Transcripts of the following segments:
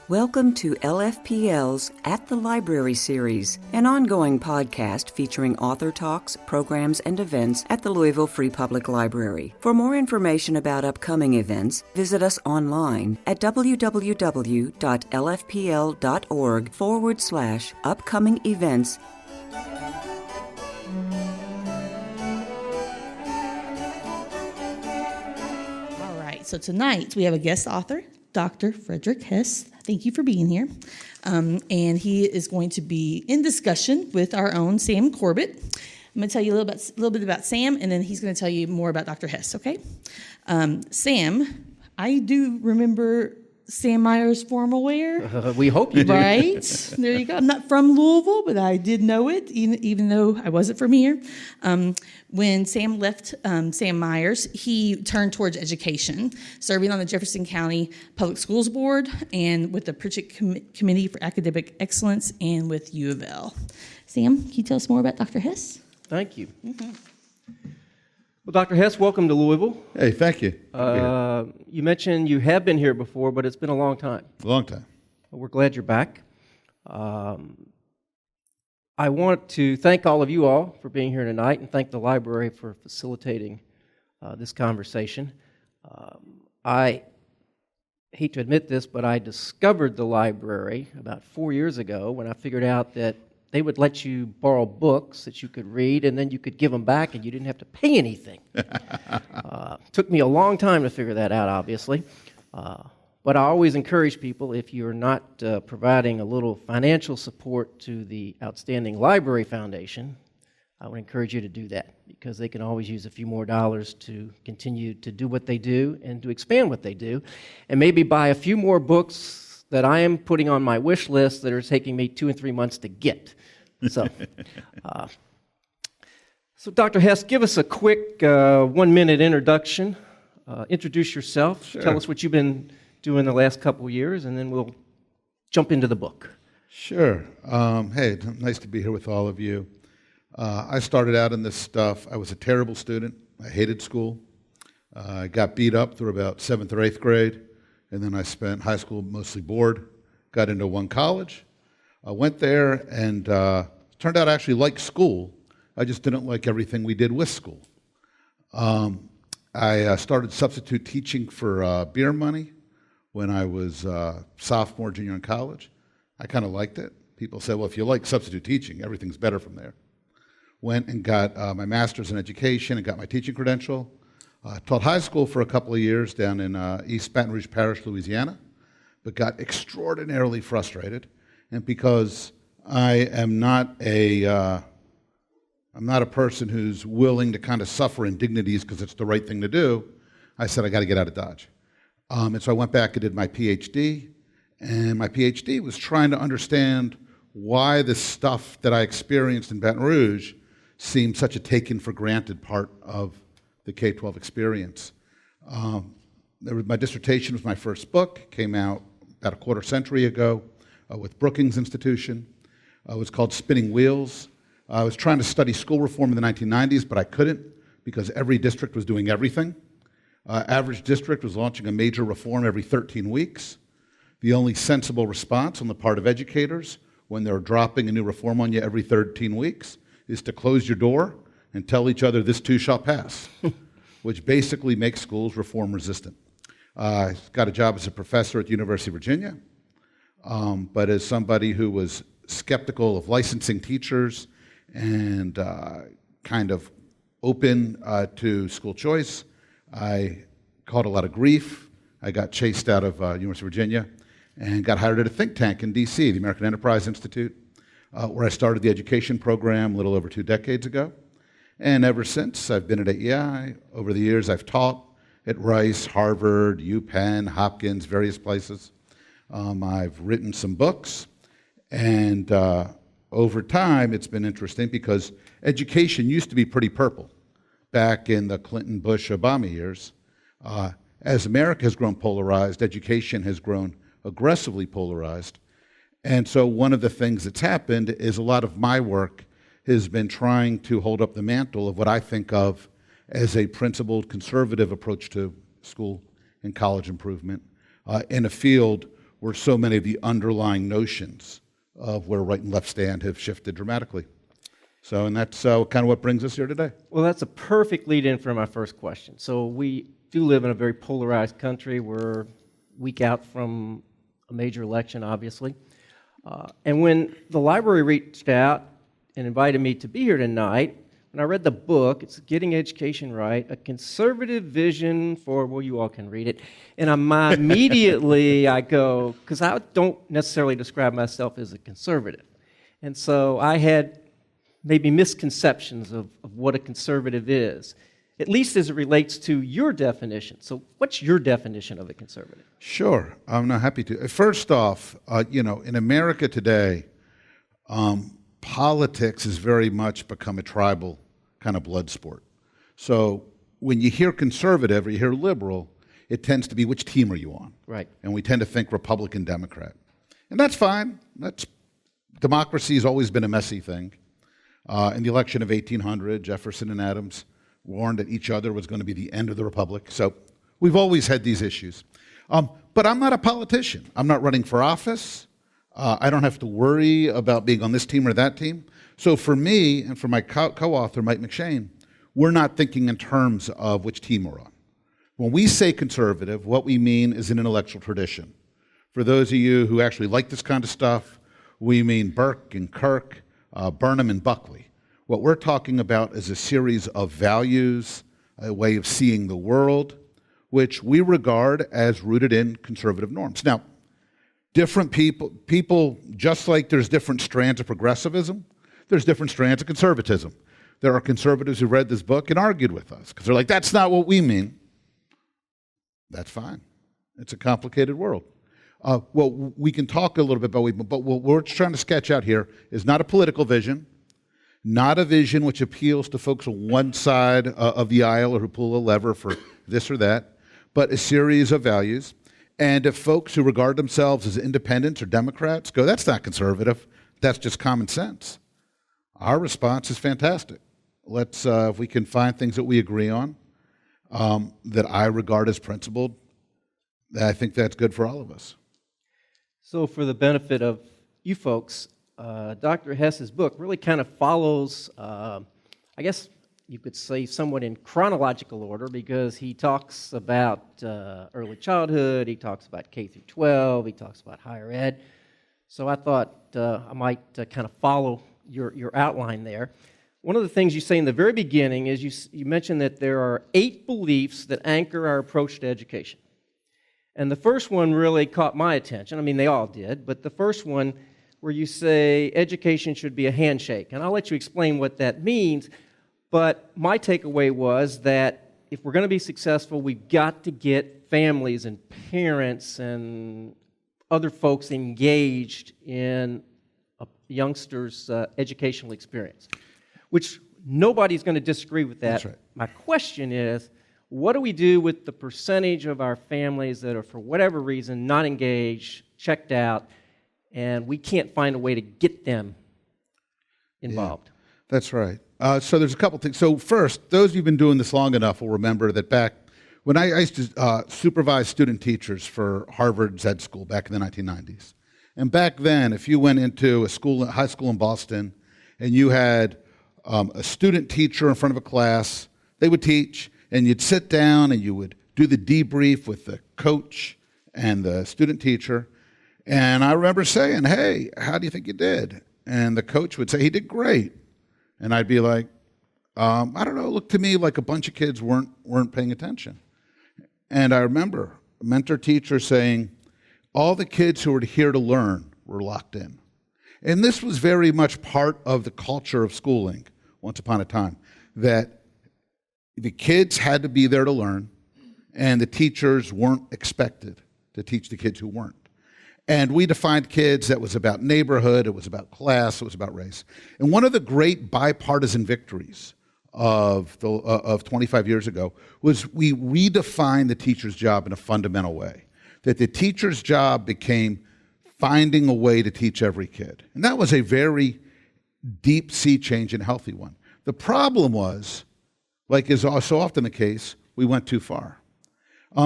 Welcome to LFPL's At the Library series, an ongoing podcast featuring author talks, programs, and events at the Louisville Free Public Library. For more information about upcoming events, visit us online at www.lfpl.org/upcoming events. All right, so tonight we have a guest author, Dr. Frederick Hess. Thank you for being here. And he is going to be in discussion with our own Sam Corbett. I'm going to tell you a little bit about Sam, and then he's going to tell you more about Dr. Hess, okay? Sam, I do remember Sam Meyer's formal wear. We hope you do. Right? There you go. I'm not from Louisville, but I did know it, even though I wasn't from here. When Sam left Sam Myers, he turned towards education, serving on the Jefferson County Public Schools Board and with the Pritchett Committee for Academic Excellence and with U.F.L. Sam, can you tell us more about Dr. Hess? Thank you. Mm-hmm. Well, Dr. Hess, welcome to Louisville. Hey, thank you. You mentioned you have been here before, but it's been a long time. A long time. We're glad you're back. I want to thank all of you all for being here tonight and thank the library for facilitating this conversation. I hate to admit this, but I discovered the library about 4 years ago when I figured out that they would let you borrow books that you could read, and then you could give them back, and you didn't have to pay anything. Took me a long time to figure that out, obviously. But I always encourage people, if you're not providing a little financial support to the Outstanding Library Foundation, I would encourage you to do that, because they can always use a few more dollars to continue to do what they do and to expand what they do, and maybe buy a few more books that I am putting on my wish list that are taking me 2 and 3 months to get. So, Dr. Hess, give us a quick 1-minute introduction. Introduce yourself. Sure. Tell us what you've been doing the last couple of years, and then we'll jump into the book. Sure. Hey, nice to be here with all of you. I started out in this stuff. I was a terrible student. I hated school. I got beat up through about 7th or 8th grade, and then I spent high school mostly bored. Got into one college. I went there and turned out I actually liked school. I just didn't like everything we did with school. I started substitute teaching for beer money when I was sophomore, junior in college. I kind of liked it. People said, well, if you like substitute teaching, everything's better from there. Went and got my master's in education and got my teaching credential. Taught high school for a couple of years down in East Baton Rouge Parish, Louisiana, but got extraordinarily frustrated. And because I am not a person who's willing to kind of suffer indignities because it's the right thing to do, I said I got to get out of Dodge. And so I went back and did my PhD, and my PhD was trying to understand why the stuff that I experienced in Baton Rouge seemed such a taken-for-granted part of the K-12 experience. My dissertation was my first book, came out about a quarter century ago with Brookings Institution. It was called Spinning Wheels. I was trying to study school reform in the 1990s, but I couldn't because every district was doing everything. Average district was launching a major reform every 13 weeks. The only sensible response on the part of educators when they're dropping a new reform on you every 13 weeks is to close your door and tell each other this too shall pass, which basically makes schools reform resistant. I got a job as a professor at the University of Virginia, but as somebody who was skeptical of licensing teachers and kind of open to school choice, I caught a lot of grief. I got chased out of University of Virginia and got hired at a think tank in D.C., the American Enterprise Institute, where I started the education program a little over 2 decades ago. And ever since, I've been at AEI. Over the years, I've taught at Rice, Harvard, UPenn, Hopkins, various places. I've written some books, and over time, it's been interesting because education used to be pretty purple back in the Clinton, Bush, Obama years. As America has grown polarized, education has grown aggressively polarized. And so one of the things that's happened is a lot of my work has been trying to hold up the mantle of what I think of as a principled, conservative approach to school and college improvement in a field where so many of the underlying notions of where right and left stand have shifted dramatically. So, and that's kind of what brings us here today. Well, that's a perfect lead-in for my first question. So we do live in a very polarized country. We're a week out from a major election, obviously. And when the library reached out and invited me to be here tonight, when I read the book, it's Getting Education Right, A Conservative Vision for, well, you all can read it. And immediately I go, because I don't necessarily describe myself as a conservative. And so I had maybe misconceptions of what a conservative is, at least as it relates to your definition. So what's your definition of a conservative? Sure, I'm not happy to. First off, in America today, politics has very much become a tribal kind of blood sport. So when you hear conservative or you hear liberal, it tends to be which team are you on? Right. And we tend to think Republican, Democrat. And that's fine. Democracy has always been a messy thing. In the election of 1800, Jefferson and Adams warned that each other was going to be the end of the republic. So we've always had these issues. But I'm not a politician. I'm not running for office. I don't have to worry about being on this team or that team. So for me and for my co-author, Mike McShane, we're not thinking in terms of which team we're on. When we say conservative, what we mean is an intellectual tradition. For those of you who actually like this kind of stuff, we mean Burke and Kirk, Burnham and Buckley. What we're talking about is a series of values, a way of seeing the world, which we regard as rooted in conservative norms. Now, different people, just like there's different strands of progressivism, there's different strands of conservatism. There are conservatives who read this book and argued with us because they're like, that's not what we mean. That's fine. It's a complicated world. Well, we can talk a little bit about but what we're trying to sketch out here is not a political vision, not a vision which appeals to folks on one side of the aisle or who pull a lever for this or that, but a series of values. And if folks who regard themselves as independents or Democrats go, that's not conservative, that's just common sense. Our response is fantastic. Let's, if we can find things that we agree on, that I regard as principled, I think that's good for all of us. So for the benefit of you folks, Dr. Hess's book really kind of follows, I guess you could say somewhat in chronological order, because he talks about early childhood, he talks about K through 12, he talks about higher ed. So I thought I might kind of follow your outline there. One of the things you say in the very beginning is you mentioned that there are 8 beliefs that anchor our approach to education. And the first one really caught my attention. I mean, they all did, but the first one where you say education should be a handshake. And I'll let you explain what that means, but my takeaway was that if we're going to be successful, we've got to get families and parents and other folks engaged in a youngster's educational experience, which nobody's going to disagree with that. That's right. My question is, what do we do with the percentage of our families that are, for whatever reason, not engaged, checked out, and we can't find a way to get them involved? Yeah, that's right. So there's a couple things. So first, those who've been doing this long enough will remember that back when I used to supervise student teachers for Harvard's ed school back in the 1990s. And back then, if you went into a high school in Boston, and you had a student teacher in front of a class, they would teach, and you'd sit down and you would do the debrief with the coach and the student teacher. And I remember saying, hey, how do you think you did? And the coach would say, he did great. And I'd be like, I don't know, it looked to me like a bunch of kids weren't paying attention. And I remember a mentor teacher saying, all the kids who were here to learn were locked in. And this was very much part of the culture of schooling once upon a time, that the kids had to be there to learn, and the teachers weren't expected to teach the kids who weren't. And we defined kids that was about neighborhood, it was about class, it was about race. And one of the great bipartisan victories of 25 years ago was we redefined the teacher's job in a fundamental way, that the teacher's job became finding a way to teach every kid. And that was a very deep sea change and healthy one. The problem was, like is so often the case, we went too far.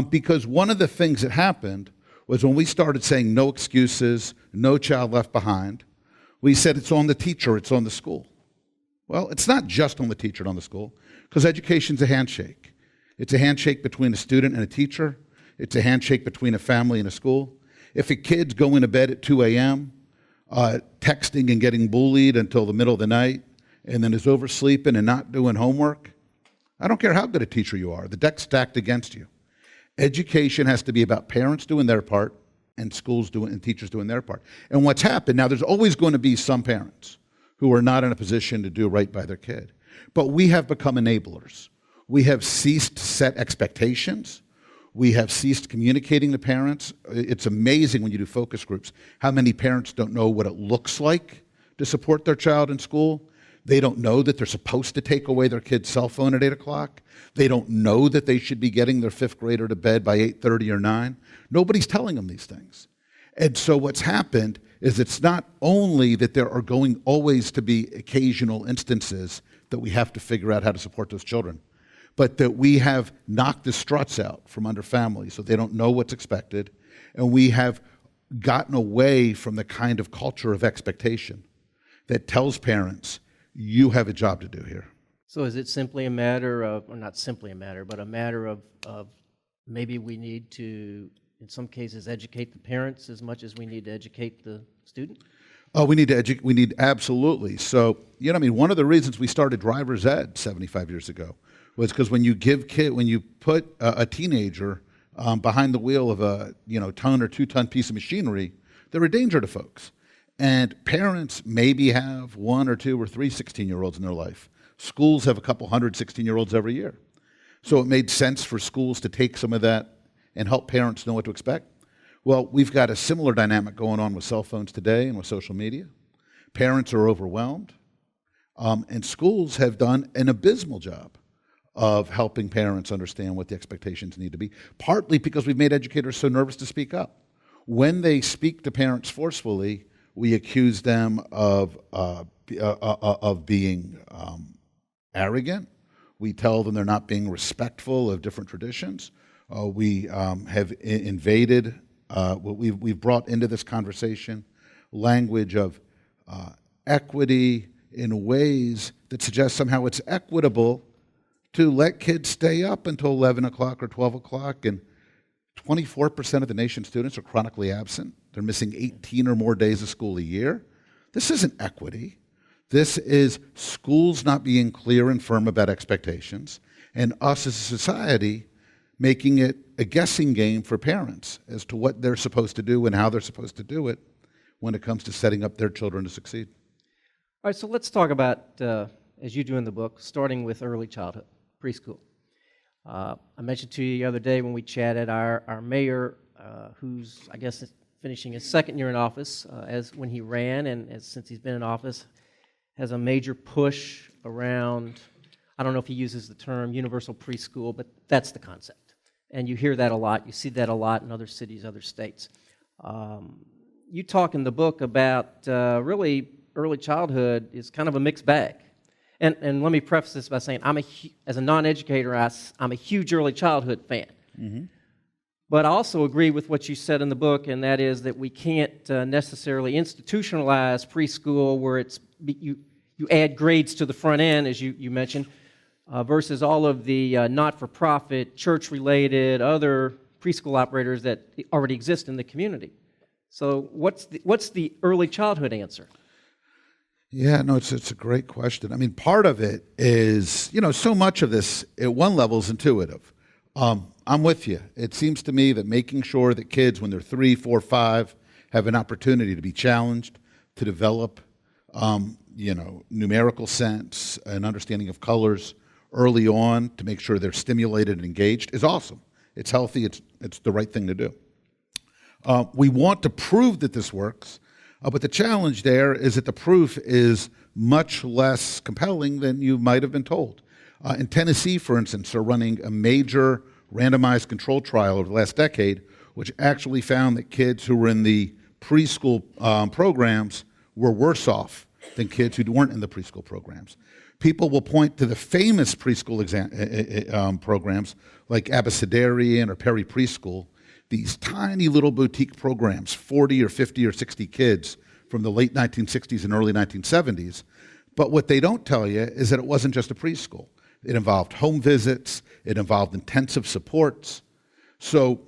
Because one of the things that happened was when we started saying no excuses, no child left behind. We said it's on the teacher, it's on the school. Well, it's not just on the teacher and on the school, because education's a handshake. It's a handshake between a student and a teacher. It's a handshake between a family and a school. If a kid's going to bed at 2 a.m., texting and getting bullied until the middle of the night, and then is oversleeping and not doing homework, I don't care how good a teacher you are, the deck's stacked against you. Education has to be about parents doing their part and schools doing and teachers doing their part. And what's happened, now there's always going to be some parents who are not in a position to do right by their kid. But we have become enablers. We have ceased to set expectations. We have ceased communicating to parents. It's amazing when you do focus groups how many parents don't know what it looks like to support their child in school. They don't know that they're supposed to take away their kid's cell phone at 8 o'clock. They don't know that they should be getting their fifth grader to bed by 8:30 or 9. Nobody's telling them these things. And so what's happened is it's not only that there are going always to be occasional instances that we have to figure out how to support those children, but that we have knocked the struts out from under families so they don't know what's expected, and we have gotten away from the kind of culture of expectation that tells parents, you have a job to do here. So is it simply a matter of, or not simply a matter, but a matter of maybe we need to, in some cases, educate the parents as much as we need to educate the student? Oh, we need absolutely. So, one of the reasons we started driver's ed 75 years ago was because when you put a teenager behind the wheel of a ton or 2-ton piece of machinery, they're a danger to folks. And parents maybe have 1 or 2 or 3 16-year-olds in their life. Schools have a couple hundred 16-year-olds every year. So it made sense for schools to take some of that and help parents know what to expect. Well, we've got a similar dynamic going on with cell phones today and with social media. Parents are overwhelmed, and schools have done an abysmal job of helping parents understand what the expectations need to be, partly because we've made educators so nervous to speak up. When they speak to parents forcefully, we accuse them of being arrogant. We tell them they're not being respectful of different traditions. We have invaded, we've brought into this conversation language of equity in ways that suggest somehow it's equitable to let kids stay up until 11 o'clock or 12 o'clock, and 24% of the nation's students are chronically absent. They're missing 18 or more days of school a year. This isn't equity. This is schools not being clear and firm about expectations, and us as a society making it a guessing game for parents as to what they're supposed to do and how they're supposed to do it when it comes to setting up their children to succeed. All right, so let's talk about, as you do in the book, starting with early childhood, preschool. I mentioned to you the other day when we chatted, our mayor, who's, I guess, finishing his second year in office, as when he ran, and since he's been in office, has a major push around, I don't know if he uses the term universal preschool, but that's the concept. And you hear that a lot. You see that a lot in other cities, other states. You talk in the book about really early childhood is kind of a mixed bag. And let me preface this by saying, as a non-educator, I'm a huge early childhood fan. Mm-hmm. But I also agree with what you said in the book, and that is that we can't necessarily institutionalize preschool where you add grades to the front end, as you mentioned, versus all of the not-for-profit, church-related, other preschool operators that already exist in the community. So what's the early childhood answer? Yeah, no, it's a great question. I mean, part of it is, so much of this at one level is intuitive. I'm with you. It seems to me that making sure that kids, when they're 3, 4, 5, have an opportunity to be challenged, to develop, numerical sense, an understanding of colors early on, to make sure they're stimulated and engaged, is awesome. It's healthy. It's the right thing to do. We want to prove that this works, but the challenge there is that the proof is much less compelling than you might have been told. In Tennessee, for instance, are running a major randomized control trial over the last decade, which actually found that kids who were in the preschool programs were worse off than kids who weren't in the preschool programs. People will point to the famous preschool programs like Abecedarian or Perry Preschool these tiny little boutique programs, 40 or 50 or 60 kids from the late 1960s and early 1970s. But what they don't tell you is that it wasn't just a preschool. It involved home visits. It involved intensive supports. So,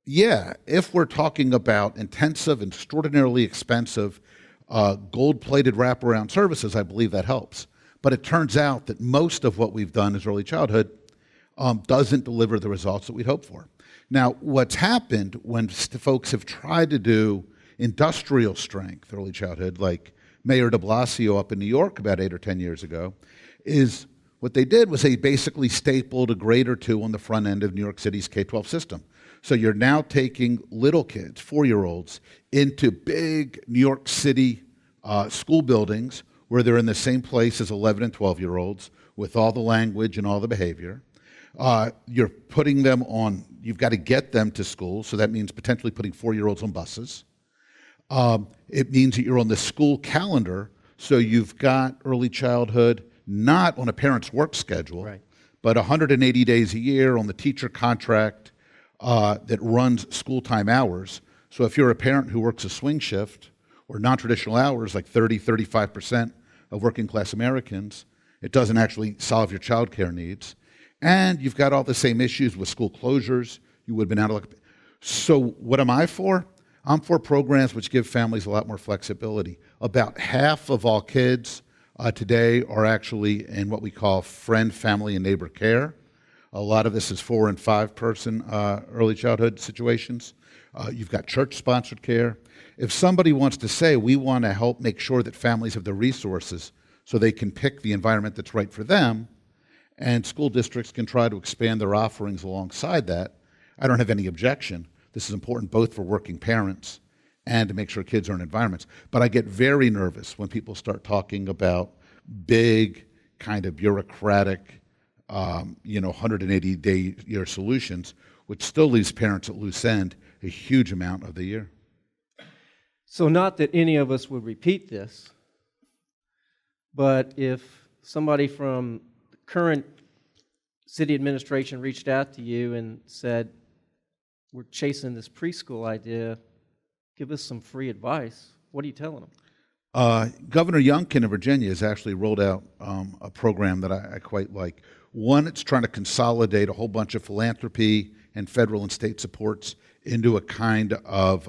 yeah, if we're talking about intensive, extraordinarily expensive, gold-plated wraparound services, I believe that helps. But it turns out that most of what we've done as early childhood doesn't deliver the results that we'd hope for. Now, what's happened when folks have tried to do industrial strength early childhood, like Mayor de Blasio up in New York about 8 or 10 years ago, is what they did was they basically stapled a grade or two on the front end of New York City's K-12 system. So you're now taking little kids, 4-year-olds, into big New York City school buildings where they're in the same place as 11 and 12-year-olds with all the language and all the behavior. You're putting them on, you've got to get them to school, so that means potentially putting 4-year-olds on buses. It means that you're on the school calendar, so you've got early childhood not on a parent's work schedule, right, but 180 days a year on the teacher contract that runs school-time hours. So if you're a parent who works a swing shift or non-traditional hours, like 35% of working-class Americans, it doesn't actually solve your child care needs. And you've got all the same issues with school closures. You would have been out of luck. So what am I for? I'm for programs which give families a lot more flexibility. About half of all kids today are actually in what we call friend, family, and neighbor care. A lot of this is 4- and 5-person early childhood situations. You've got church-sponsored care. If somebody wants to say, we want to help make sure that families have the resources so they can pick the environment that's right for them, and school districts can try to expand their offerings alongside that, I don't have any objection. This is important both for working parents and to make sure kids are in environments. But I get very nervous when people start talking about big, kind of bureaucratic, 180-day-year solutions, which still leaves parents at loose end a huge amount of the year. So not that any of us would repeat this, but if somebody from the current city administration reached out to you and said, we're chasing this preschool idea, give us some free advice, what are you telling them? Governor Youngkin of Virginia has actually rolled out a program that I quite like. One, it's trying to consolidate a whole bunch of philanthropy and federal and state supports into a kind of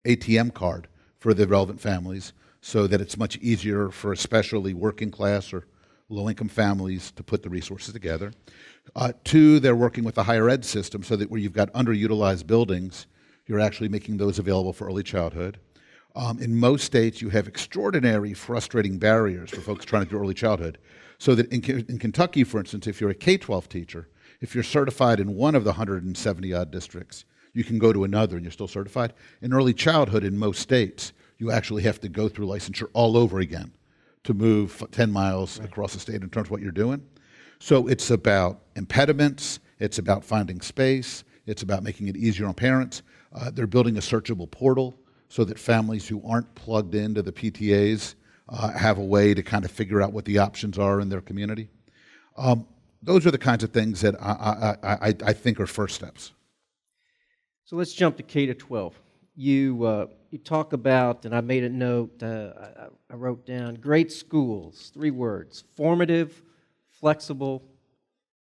ATM card for the relevant families so that it's much easier for especially working class or low-income families to put the resources together. 2, they're working with the higher ed system so that where you've got underutilized buildings, you're actually making those available for early childhood. In most states, you have extraordinary, frustrating barriers for folks trying to do early childhood. So that in Kentucky, for instance, if you're a K-12 teacher, if you're certified in one of the 170-odd districts, you can go to another and you're still certified. In early childhood, in most states, you actually have to go through licensure all over again to move 10 miles across the state in terms of what you're doing. So it's about impediments, it's about finding space, it's about making it easier on parents. They're building a searchable portal so that families who aren't plugged into the PTAs have a way to kind of figure out what the options are in their community. Those are the kinds of things that I think are first steps. So let's jump to K-12. You talk about, and I made a note, I wrote down, great schools, 3 words, formative, flexible,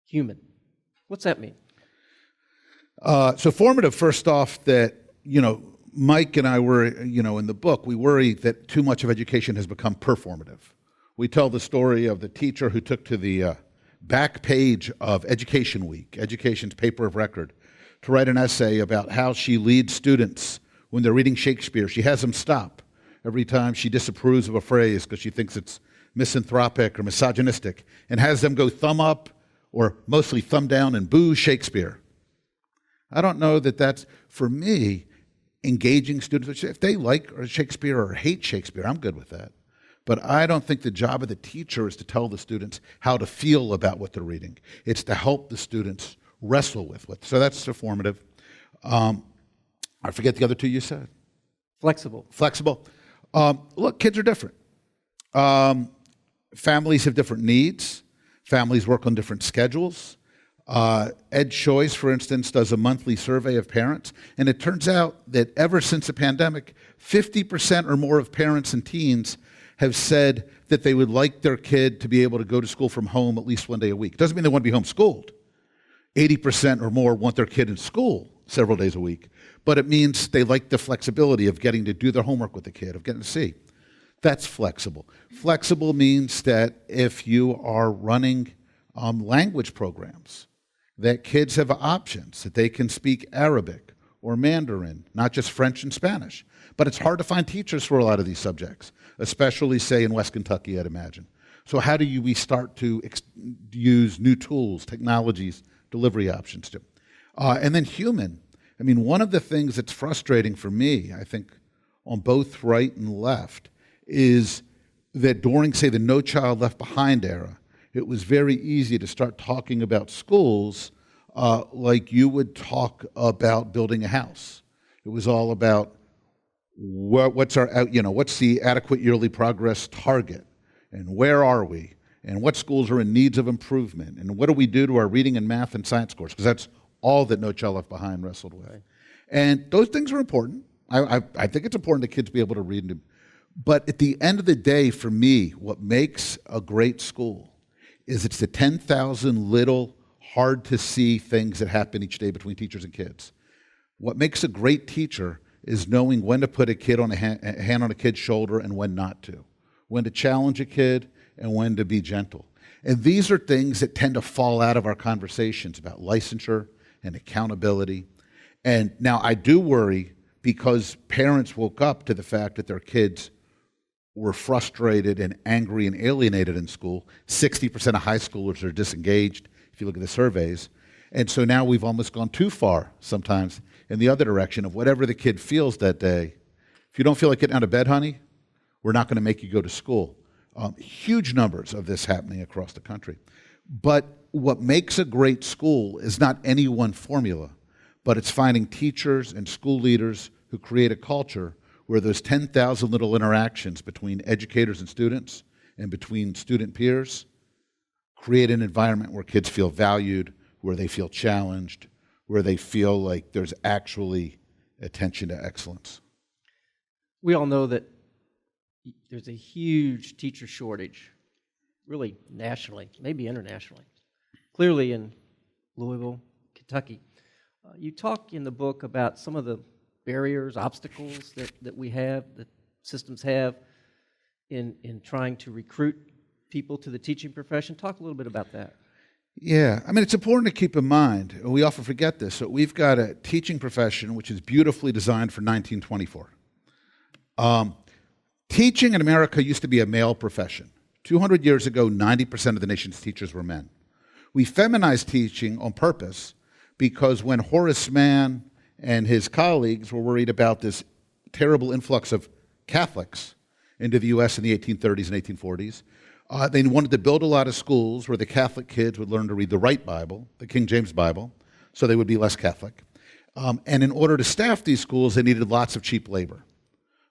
human. What's that mean? So formative, first off, that, Mike and I were, in the book, we worry that too much of education has become performative. We tell the story of the teacher who took to the back page of Education Week, Education's paper of record, to write an essay about how she leads students when they're reading Shakespeare. She has them stop every time she disapproves of a phrase because she thinks it's misanthropic or misogynistic, and has them go thumb up or mostly thumb down and boo Shakespeare. I don't know that that's, for me, engaging students. If they like Shakespeare or hate Shakespeare, I'm good with that. But I don't think the job of the teacher is to tell the students how to feel about what they're reading. It's to help the students wrestle with it. So that's formative. I forget the other 2 you said. Flexible. Flexible. Look, kids are different. Families have different needs. Families work on different schedules. Ed Choice, for instance, does a monthly survey of parents, and it turns out that ever since the pandemic, 50% or more of parents and teens have said that they would like their kid to be able to go to school from home at least one day a week. Doesn't mean they want to be homeschooled. 80% or more want their kid in school several days a week, but it means they like the flexibility of getting to do their homework with the kid, of getting to see. That's flexible. Flexible means that if you are running language programs, that kids have options, that they can speak Arabic or Mandarin, not just French and Spanish. But it's hard to find teachers for a lot of these subjects, especially, say, in West Kentucky, I'd imagine. So how do we start to use new tools, technologies, delivery options to? And then human. I mean, one of the things that's frustrating for me, I think, on both right and left, is that during, say, the No Child Left Behind era, it was very easy to start talking about schools like you would talk about building a house. It was all about what's the adequate yearly progress target, and where are we, and what schools are in needs of improvement, and what do we do to our reading and math and science course, because that's all that No Child Left Behind wrestled with. And those things are important. I think it's important that kids be able to read. But at the end of the day, for me, what makes a great school is it's the 10,000 little hard-to-see things that happen each day between teachers and kids. What makes a great teacher is knowing when to put a hand on a kid's shoulder and when not to, when to challenge a kid and when to be gentle. And these are things that tend to fall out of our conversations about licensure and accountability. And now I do worry because parents woke up to the fact that their kids were frustrated and angry and alienated in school. 60% of high schoolers are disengaged, if you look at the surveys. And so now we've almost gone too far sometimes in the other direction of whatever the kid feels that day. If you don't feel like getting out of bed, honey, we're not going to make you go to school. Huge numbers of this happening across the country. But what makes a great school is not any one formula, but it's finding teachers and school leaders who create a culture where those 10,000 little interactions between educators and students and between student peers create an environment where kids feel valued, where they feel challenged, where they feel like there's actually attention to excellence. We all know that there's a huge teacher shortage, really nationally, maybe internationally. Clearly in Louisville, Kentucky. You talk in the book about some of the barriers, obstacles that we have, that systems have in trying to recruit people to the teaching profession. Talk a little bit about that. Yeah, I mean, it's important to keep in mind, we often forget this, that we've got a teaching profession which is beautifully designed for 1924. Teaching in America used to be a male profession. 200 years ago, 90% of the nation's teachers were men. We feminized teaching on purpose because when Horace Mann and his colleagues were worried about this terrible influx of Catholics into the U.S. in the 1830s and 1840s, they wanted to build a lot of schools where the Catholic kids would learn to read the right Bible, the King James Bible, so they would be less Catholic. And in order to staff these schools, they needed lots of cheap labor.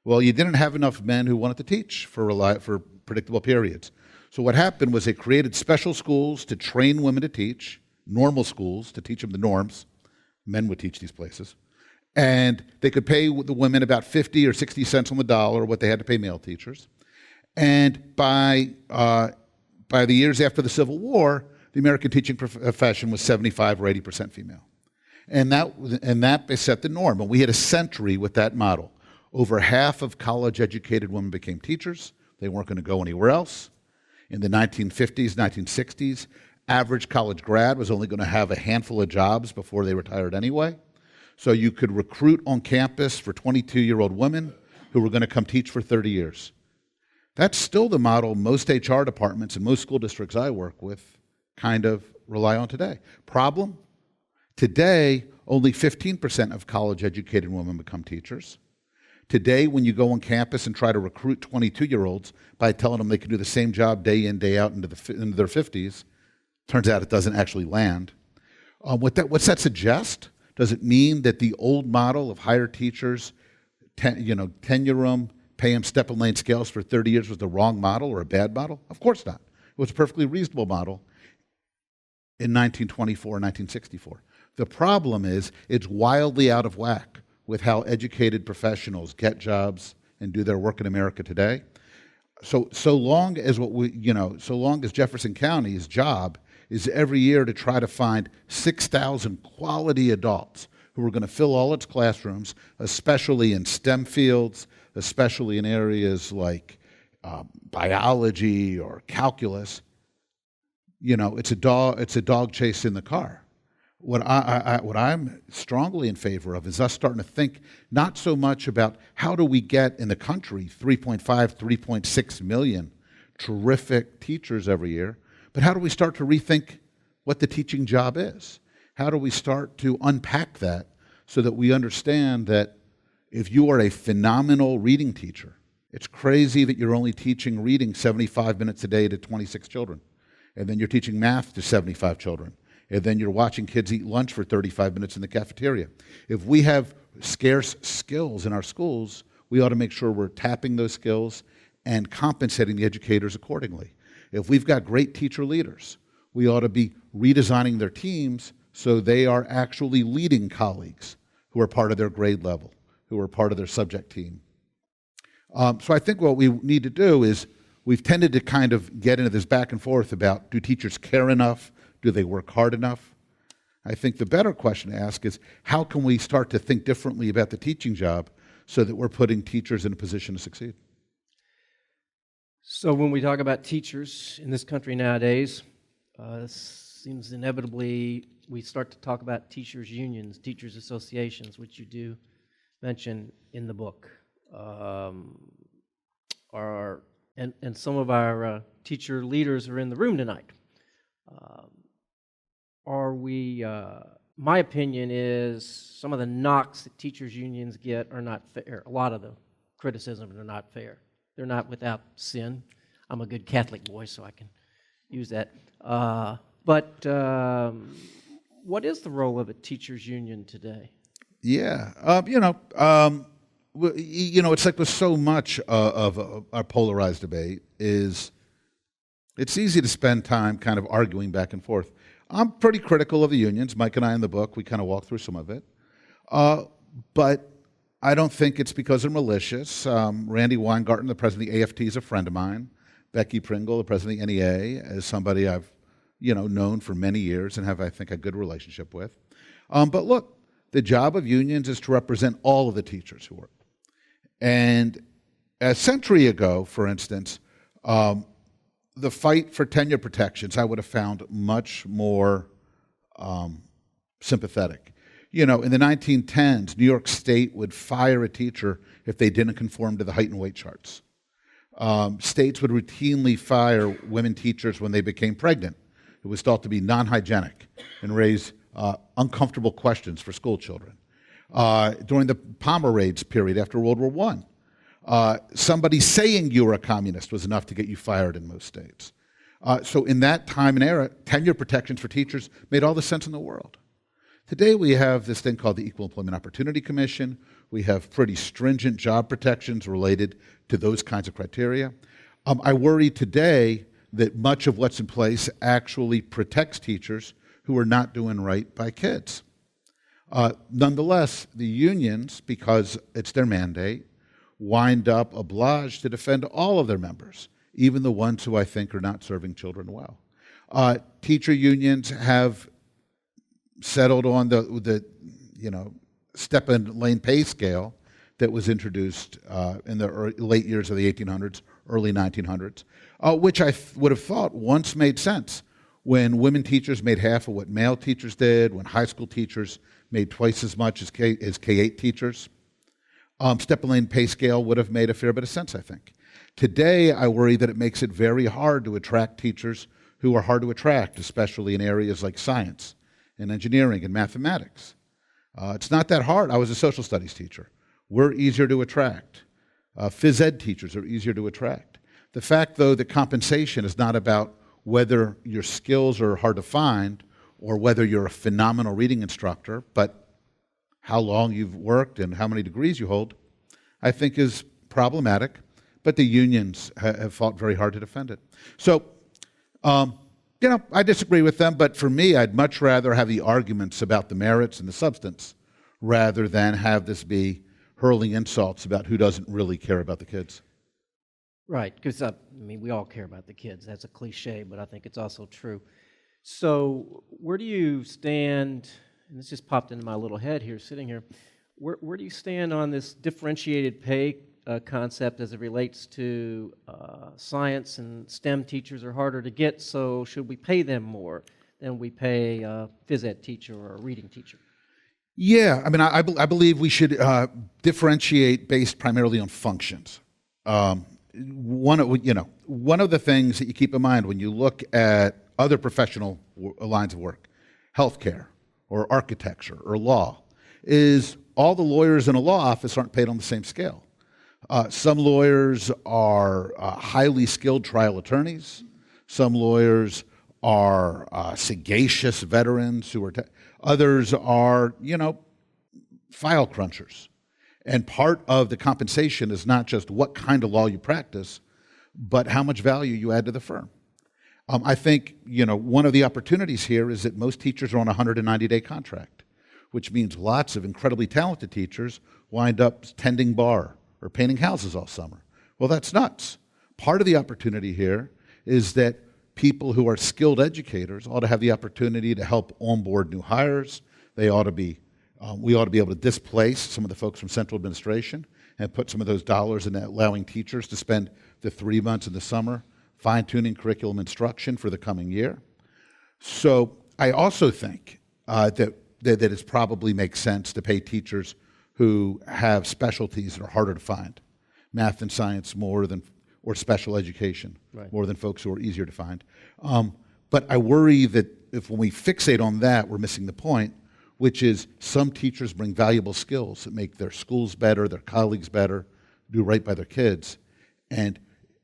Well, you didn't have enough men who wanted to teach for predictable periods. So what happened was they created special schools to train women to teach, normal schools to teach them the norms. Men would teach these places. And they could pay the women about 50 or 60 cents on the dollar, what they had to pay male teachers. And by the years after the Civil War, the American teaching profession was 75 or 80% female. And that set the norm. And we had a century with that model. Over half of college-educated women became teachers. They weren't going to go anywhere else. In the 1950s, 1960s, average college grad was only going to have a handful of jobs before they retired anyway. So you could recruit on campus for 22-year-old women who were going to come teach for 30 years. That's still the model most HR departments and most school districts I work with kind of rely on today. Problem? Today, only 15% of college-educated women become teachers. Today, when you go on campus and try to recruit 22-year-olds by telling them they can do the same job day in, day out into their 50s, turns out it doesn't actually land. What's that suggest? Does it mean that the old model of hire teachers, tenure them, pay them step and lane scales for 30 years was the wrong model or a bad model? Of course not. It was a perfectly reasonable model. in 1924 and 1964. The problem is it's wildly out of whack with how educated professionals get jobs and do their work in America today. So long as so long as Jefferson County's job is every year to try to find 6,000 quality adults who are going to fill all its classrooms, especially in STEM fields, especially in areas like biology or calculus. It's a dog chase in the car. What I'm strongly in favor of is us starting to think not so much about how do we get in the country 3.5, 3.6 million terrific teachers every year, but how do we start to rethink what the teaching job is? How do we start to unpack that so that we understand that if you are a phenomenal reading teacher, it's crazy that you're only teaching reading 75 minutes a day to 26 children, and then you're teaching math to 75 children, and then you're watching kids eat lunch for 35 minutes in the cafeteria. If we have scarce skills in our schools, we ought to make sure we're tapping those skills and compensating the educators accordingly. If we've got great teacher leaders, we ought to be redesigning their teams so they are actually leading colleagues who are part of their grade level, who are part of their subject team. So I think what we need to do is we've tended to kind of get into this back and forth about, do teachers care enough? Do they work hard enough? I think the better question to ask is, how can we start to think differently about the teaching job so that we're putting teachers in a position to succeed? So when we talk about teachers in this country nowadays, it seems inevitably we start to talk about teachers' unions, teachers' associations, which you do mention in the book. And some of our teacher leaders are in the room tonight. My opinion is some of the knocks that teachers' unions get are not fair. A lot of the criticisms are not fair. They're not without sin. I'm a good Catholic boy, so I can use that. But what is the role of a teachers' union today? Yeah, it's like with so much of our polarized debate is it's easy to spend time kind of arguing back and forth. I'm pretty critical of the unions. Mike and I in the book, we kind of walk through some of it. But I don't think it's because they're malicious. Randy Weingarten, the president of the AFT, is a friend of mine. Becky Pringle, the president of the NEA, is somebody I've known for many years and have, I think, a good relationship with. But look, the job of unions is to represent all of the teachers who work. And a century ago, for instance, the fight for tenure protections I would have found much more sympathetic. In the 1910s, New York State would fire a teacher if they didn't conform to the height and weight charts. States would routinely fire women teachers when they became pregnant. It was thought to be non-hygienic and raise uncomfortable questions for school children. During the Palmer Raids period after World War I, somebody saying you were a communist was enough to get you fired in most states. So in that time and era, tenure protections for teachers made all the sense in the world. Today we have this thing called the Equal Employment Opportunity Commission. We have pretty stringent job protections related to those kinds of criteria. I worry today that much of what's in place actually protects teachers who are not doing right by kids. Nonetheless, the unions, because it's their mandate, wind up obliged to defend all of their members, even the ones who I think are not serving children well. Teacher unions have settled on the step and lane pay scale that was introduced in the late years of the 1800s, early 1900s, which I would have thought once made sense when women teachers made half of what male teachers did, when high school teachers made twice as much as K-8 teachers. Step and lane pay scale would have made a fair bit of sense, I think. Today, I worry that it makes it very hard to attract teachers who are hard to attract, especially in areas like science and engineering and mathematics. It's not that hard. I was a social studies teacher. We're easier to attract. Phys ed teachers are easier to attract. The fact, though, that compensation is not about whether your skills are hard to find or whether you're a phenomenal reading instructor, but how long you've worked and how many degrees you hold, I think is problematic. But the unions have fought very hard to defend it. So, I disagree with them, but for me, I'd much rather have the arguments about the merits and the substance rather than have this be hurling insults about who doesn't really care about the kids. Right, because we all care about the kids. That's a cliche, but I think it's also true. So where do you stand, and this just popped into my little head here, sitting here, where do you stand on this differentiated pay concept as it relates to science and STEM teachers are harder to get, so should we pay them more than we pay a phys ed teacher or a reading teacher? Yeah, I believe we should differentiate based primarily on functions. One of the things that you keep in mind when you look at other professional lines of work, healthcare or architecture or law, is all the lawyers in a law office aren't paid on the same scale. Some lawyers are highly skilled trial attorneys. Some lawyers are sagacious veterans who are. Others are, file crunchers. And part of the compensation is not just what kind of law you practice, but how much value you add to the firm. I think, one of the opportunities here is that most teachers are on a 190-day contract, which means lots of incredibly talented teachers wind up tending bar or painting houses all summer. Well, that's nuts. Part of the opportunity here is that people who are skilled educators ought to have the opportunity to help onboard new hires. We ought to be able to displace some of the folks from central administration and put some of those dollars in allowing teachers to spend the 3 months in the summer fine-tuning curriculum instruction for the coming year. So I also think that it probably makes sense to pay teachers who have specialties that are harder to find, math and science or special education, right, more than folks who are easier to find. But I worry that when we fixate on that, we're missing the point, which is some teachers bring valuable skills that make their schools better, their colleagues better, do right by their kids. And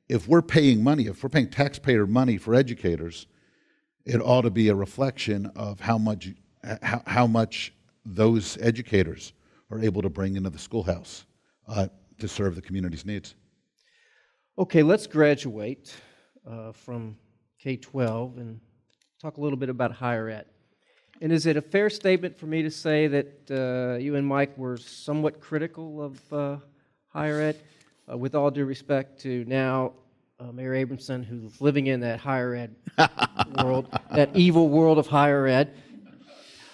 if we're paying taxpayer money for educators, it ought to be a reflection of how much those educators are able to bring into the schoolhouse to serve the community's needs. Okay, let's graduate from K-12 and talk a little bit about higher ed. And is it a fair statement for me to say that you and Mike were somewhat critical of higher ed? With all due respect to now Mayor Abramson, who's living in that higher ed world, that evil world of higher ed.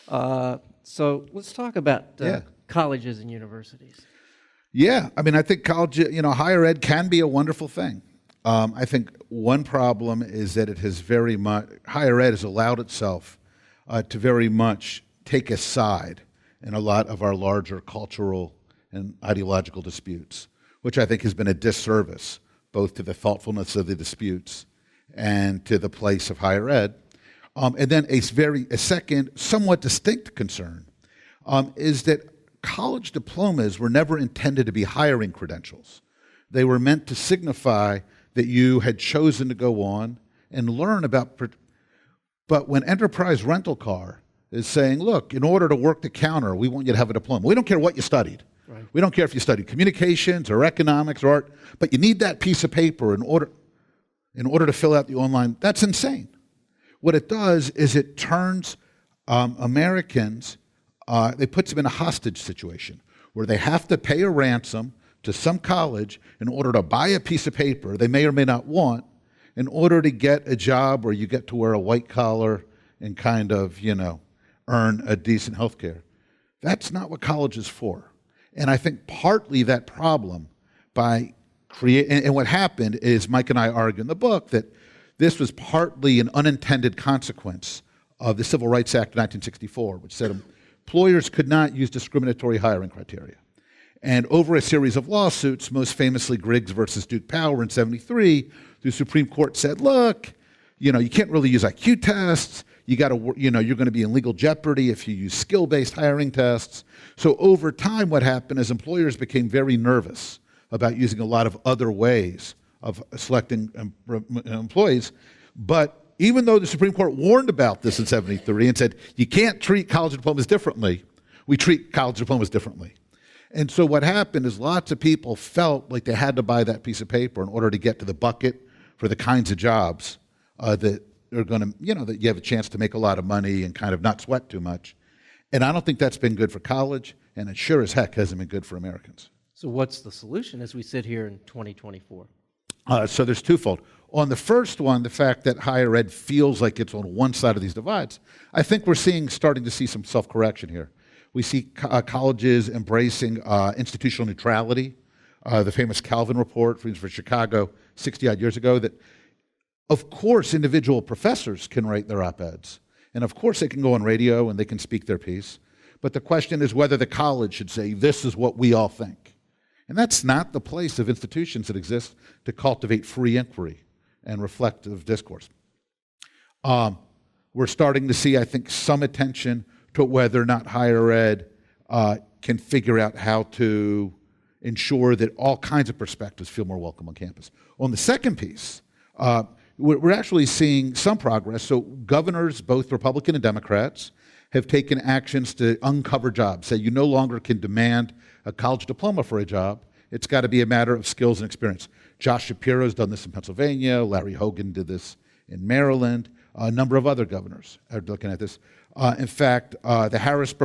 So let's talk about colleges and universities. Yeah, I think higher ed can be a wonderful thing. I think one problem is that higher ed has allowed itself to very much take a side in a lot of our larger cultural and ideological disputes, which I think has been a disservice both to the thoughtfulness of the disputes and to the place of higher ed. And then a second, somewhat distinct concern is that college diplomas were never intended to be hiring credentials. They were meant to signify that you had chosen to go on and learn about. But when Enterprise Rental Car is saying, look, in order to work the counter, we want you to have a diploma. We don't care what you studied. Right. We don't care if you studied communications or economics or art, but you need that piece of paper in order to fill out the online. That's insane. What it does is it turns Americans, it puts them in a hostage situation where they have to pay a ransom to some college in order to buy a piece of paper they may or may not want in order to get a job where you get to wear a white collar and kind of, earn a decent health care. That's not what college is for. And I think partly that problem and what happened is Mike and I argue in the book that this was partly an unintended consequence of the Civil Rights Act of 1964, which said employers could not use discriminatory hiring criteria. And over a series of lawsuits, most famously Griggs versus Duke Power in 1973, the Supreme Court said, look, you can't really use IQ tests. You're going to be in legal jeopardy if you use skill-based hiring tests. So over time, what happened is employers became very nervous about using a lot of other ways of selecting employees. But even though the Supreme Court warned about this in 1973 and said, you can't treat college diplomas differently, we treat college diplomas differently. And so what happened is lots of people felt like they had to buy that piece of paper in order to get to the bucket for the kinds of jobs that are going to, that you have a chance to make a lot of money and kind of not sweat too much. And I don't think that's been good for college, and it sure as heck hasn't been good for Americans. So what's the solution as we sit here in 2024? So there's twofold. On the first one, the fact that higher ed feels like it's on one side of these divides, I think we're starting to see some self-correction here. We see colleges embracing institutional neutrality. The famous Calvin report for Chicago 60-odd years ago that, of course, individual professors can write their op-eds. And of course they can go on radio and they can speak their piece. But the question is whether the college should say, this is what we all think. And that's not the place of institutions that exist to cultivate free inquiry and reflective discourse. We're starting to see, I think, some attention to whether or not higher ed can figure out how to ensure that all kinds of perspectives feel more welcome on campus. On the second piece, we're actually seeing some progress. So governors, both Republican and Democrats, have taken actions to uncover jobs, say you no longer can demand a college diploma for a job. It's got to be a matter of skills and experience. Josh Shapiro's done this in Pennsylvania. Larry Hogan did this in Maryland. A number of other governors are looking at this. In fact, the Harris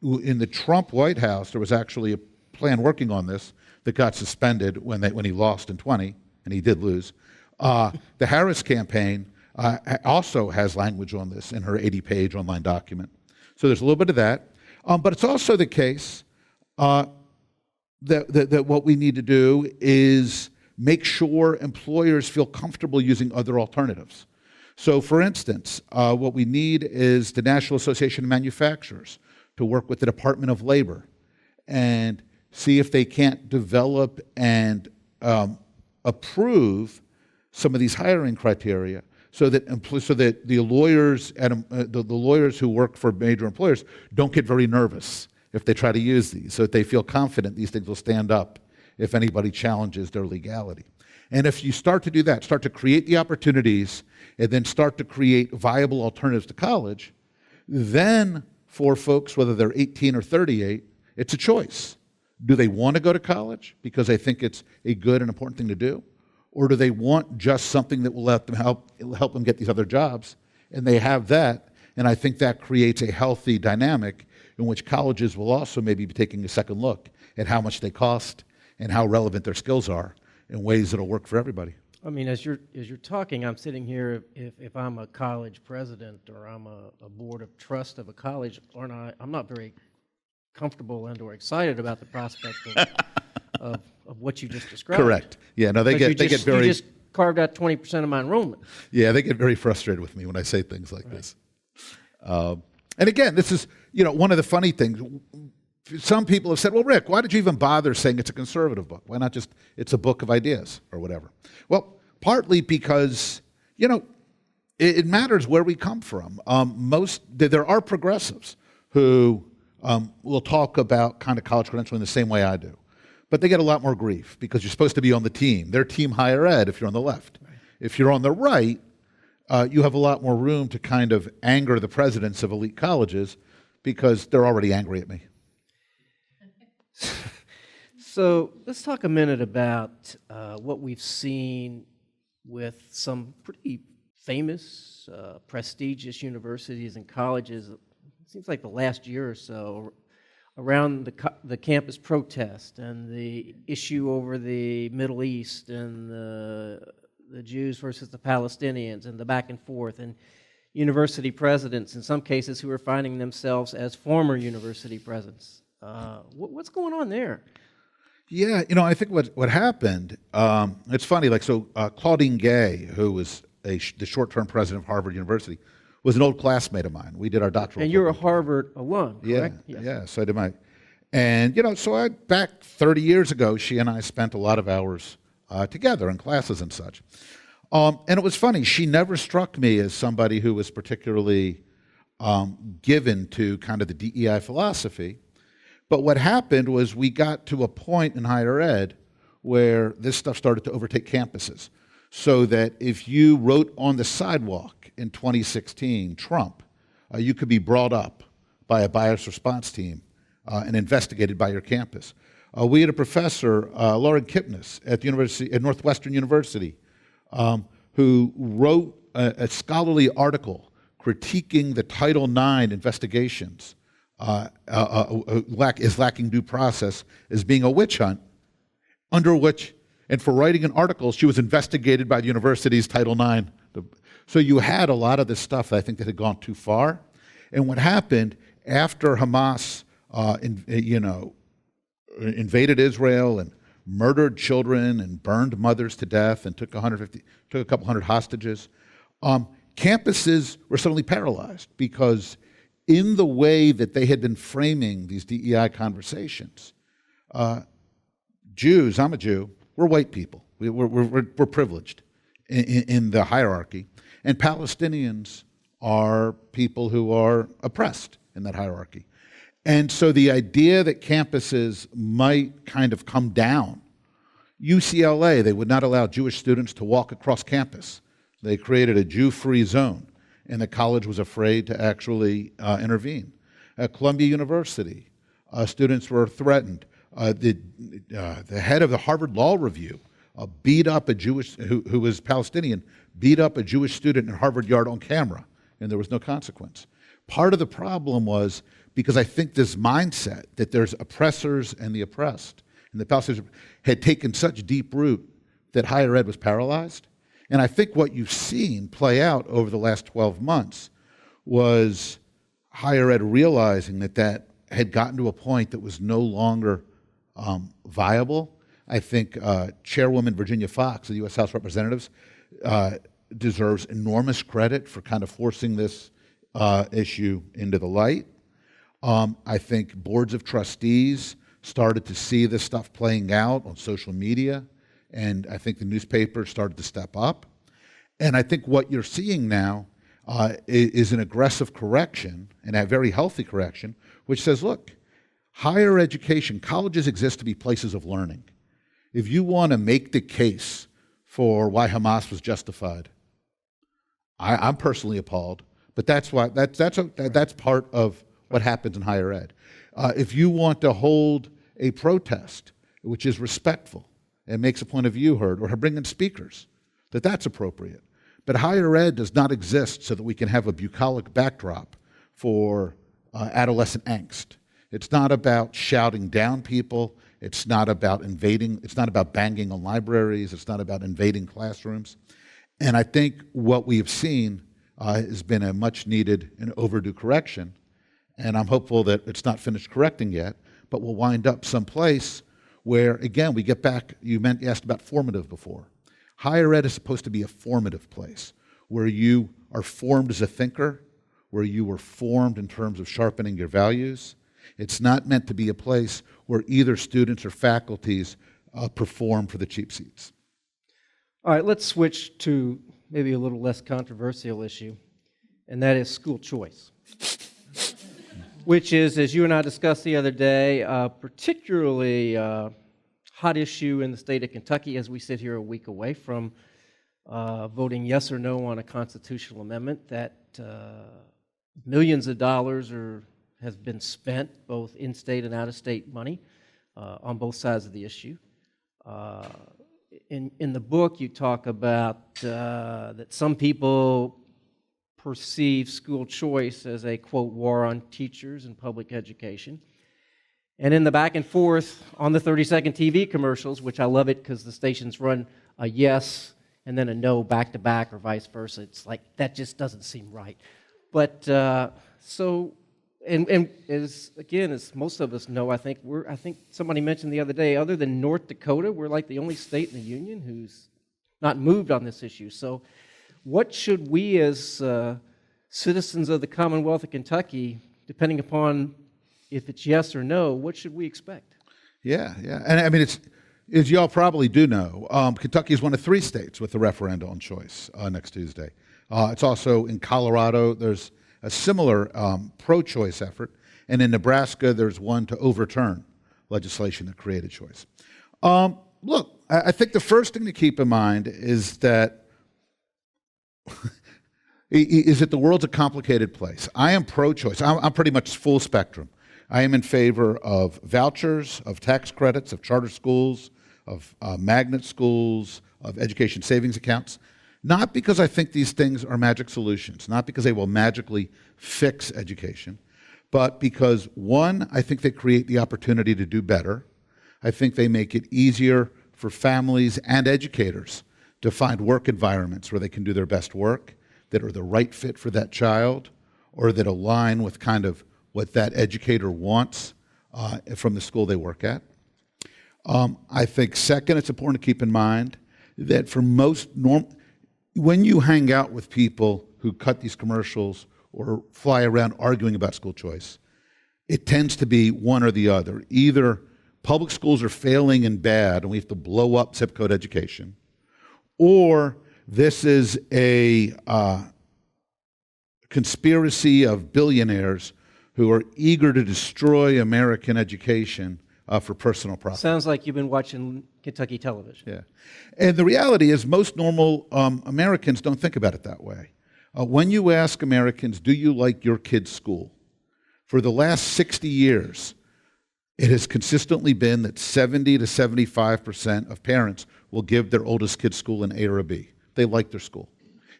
in the Trump White House, there was actually a plan working on this that got suspended when he lost in 20, and he did lose. The Harris campaign also has language on this in her 80-page online document. So there's a little bit of that. But it's also the case that what we need to do is make sure employers feel comfortable using other alternatives. So for instance, what we need is the National Association of Manufacturers to work with the Department of Labor and see if they can't develop and approve some of these hiring criteria so that the lawyers the lawyers who work for major employers don't get very nervous if they try to use these, so that they feel confident these things will stand up if anybody challenges their legality. And if you start to do that, start to create the opportunities, and then start to create viable alternatives to college, then for folks, whether they're 18 or 38, it's a choice. Do they want to go to college because they think it's a good and important thing to do? Or do they want just something that will let them help them get these other jobs? And they have that, and I think that creates a healthy dynamic in which colleges will also maybe be taking a second look at how much they cost and how relevant their skills are in ways that'll work for everybody. I mean, as you're talking, I'm sitting here. If I'm a college president or I'm a board of trust of a college, I'm not very comfortable and or excited about the prospect of what you just described. Correct. Yeah. No, they get very. You just carved out 20% of my enrollment. Yeah, they get very frustrated with me when I say things like this. And again, this is one of the funny things. Some people have said, well, Rick, why did you even bother saying it's a conservative book? Why not just it's a book of ideas or whatever? Well, partly because, it matters where we come from. There are progressives who will talk about kind of college credentialing the same way I do. But they get a lot more grief because you're supposed to be on the team. They're team higher ed if you're on the left. Right. If you're on the right, you have a lot more room to kind of anger the presidents of elite colleges because they're already angry at me. So let's talk a minute about what we've seen with some pretty famous, prestigious universities and colleges. It seems like the last year or so around the campus protest and the issue over the Middle East and the Jews versus the Palestinians and the back and forth, and university presidents in some cases who are finding themselves as former university presidents. What's going on there? Yeah, I think what happened, it's funny, Claudine Gay, who was the short-term president of Harvard University, was an old classmate of mine. We did our doctoral. And you're a Harvard alum, correct? Yeah, so I did my, and back 30 years ago, she and I spent a lot of hours together in classes and such. And it was funny, she never struck me as somebody who was particularly given to kind of the DEI philosophy. But what happened was we got to a point in higher ed where this stuff started to overtake campuses. So that if you wrote on the sidewalk in 2016, Trump, you could be brought up by a bias response team and investigated by your campus. We had a professor, Lauren Kipnis, at Northwestern University, who wrote a scholarly article critiquing the Title IX investigations is lacking due process as being a witch hunt, under which, and for writing an article, she was investigated by the university's Title IX. So you had a lot of this stuff, I think, that had gone too far. And what happened after Hamas, invaded Israel and murdered children and burned mothers to death and took a couple hundred hostages, campuses were suddenly paralyzed because in the way that they had been framing these DEI conversations, Jews, I'm a Jew, we're white people. We're privileged in the hierarchy. And Palestinians are people who are oppressed in that hierarchy. And so the idea that campuses might kind of come down, UCLA, they would not allow Jewish students to walk across campus. They created a Jew-free zone, and the college was afraid to actually intervene. At Columbia University, students were threatened. The head of the Harvard Law Review beat up a Jewish, who was Palestinian, beat up a Jewish student in Harvard Yard on camera, and there was no consequence. Part of the problem was because I think this mindset that there's oppressors and the oppressed, and the Palestinians had taken such deep root that higher ed was paralyzed. And I think what you've seen play out over the last 12 months was higher ed realizing that had gotten to a point that was no longer viable. I think Chairwoman Virginia Foxx of the U.S. House of Representatives deserves enormous credit for kind of forcing this issue into the light. I think boards of trustees started to see this stuff playing out on social media, and I think the newspapers started to step up. And I think what you're seeing now is an aggressive correction, and a very healthy correction, which says, look, higher education, colleges exist to be places of learning. If you want to make the case for why Hamas was justified, I'm personally appalled, but that's part of what happens in higher ed. If you want to hold a protest which is respectful and makes a point of view heard, or bring in speakers, that's appropriate. But higher ed does not exist so that we can have a bucolic backdrop for adolescent angst. It's not about shouting down people. It's not about invading. It's not about banging on libraries. It's not about invading classrooms. And I think what we have seen has been a much needed and overdue correction. And I'm hopeful that it's not finished correcting yet, but we'll wind up someplace where, again, we get back, you asked about formative before. Higher ed is supposed to be a formative place where you are formed as a thinker, where you are formed in terms of sharpening your values. It's not meant to be a place where either students or faculties perform for the cheap seats. All right, let's switch to maybe a little less controversial issue, and that is school choice, which is, as you and I discussed the other day, particularly hot issue in the state of Kentucky as we sit here a week away from voting yes or no on a constitutional amendment that millions of dollars has been spent, both in-state and out-of-state money, on both sides of the issue. In the book, you talk about that some people perceive school choice as a, quote, war on teachers and public education. And in the back and forth on the 30-second TV commercials, which I love it because the stations run a yes and then a no back-to-back or vice versa. It's like, that just doesn't seem right. But And as most of us know, I think somebody mentioned the other day, other than North Dakota, we're like the only state in the union who's not moved on this issue. So what should we as citizens of the Commonwealth of Kentucky, depending upon if it's yes or no, what should we expect? Yeah. And I mean, it's, as you all probably do know, Kentucky is one of 3 states with the referendum on choice next Tuesday. It's also in Colorado, there's a similar pro-choice effort, and in Nebraska, there's one to overturn legislation that created choice. Look, I think the first thing to keep in mind is that the world's a complicated place. I am pro-choice. I'm pretty much full spectrum. I am in favor of vouchers, of tax credits, of charter schools, of magnet schools, of education savings accounts. Not because I think these things are magic solutions, not because they will magically fix education, but because, one, I think they create the opportunity to do better. I think they make it easier for families and educators to find work environments where they can do their best work, that are the right fit for that child, or that align with kind of what that educator wants from the school they work at. I think, second, it's important to keep in mind that for most when you hang out with people who cut these commercials or fly around arguing about school choice, it tends to be one or the other. Either public schools are failing and bad and we have to blow up zip code education, or this is a conspiracy of billionaires who are eager to destroy American education for personal profit. Sounds like you've been watching Kentucky television. Yeah. And the reality is most normal Americans don't think about it that way. When you ask Americans, do you like your kid's school? For the last 60 years, it has consistently been that 70 to 75% of parents will give their oldest kid's school an A or a B. They like their school.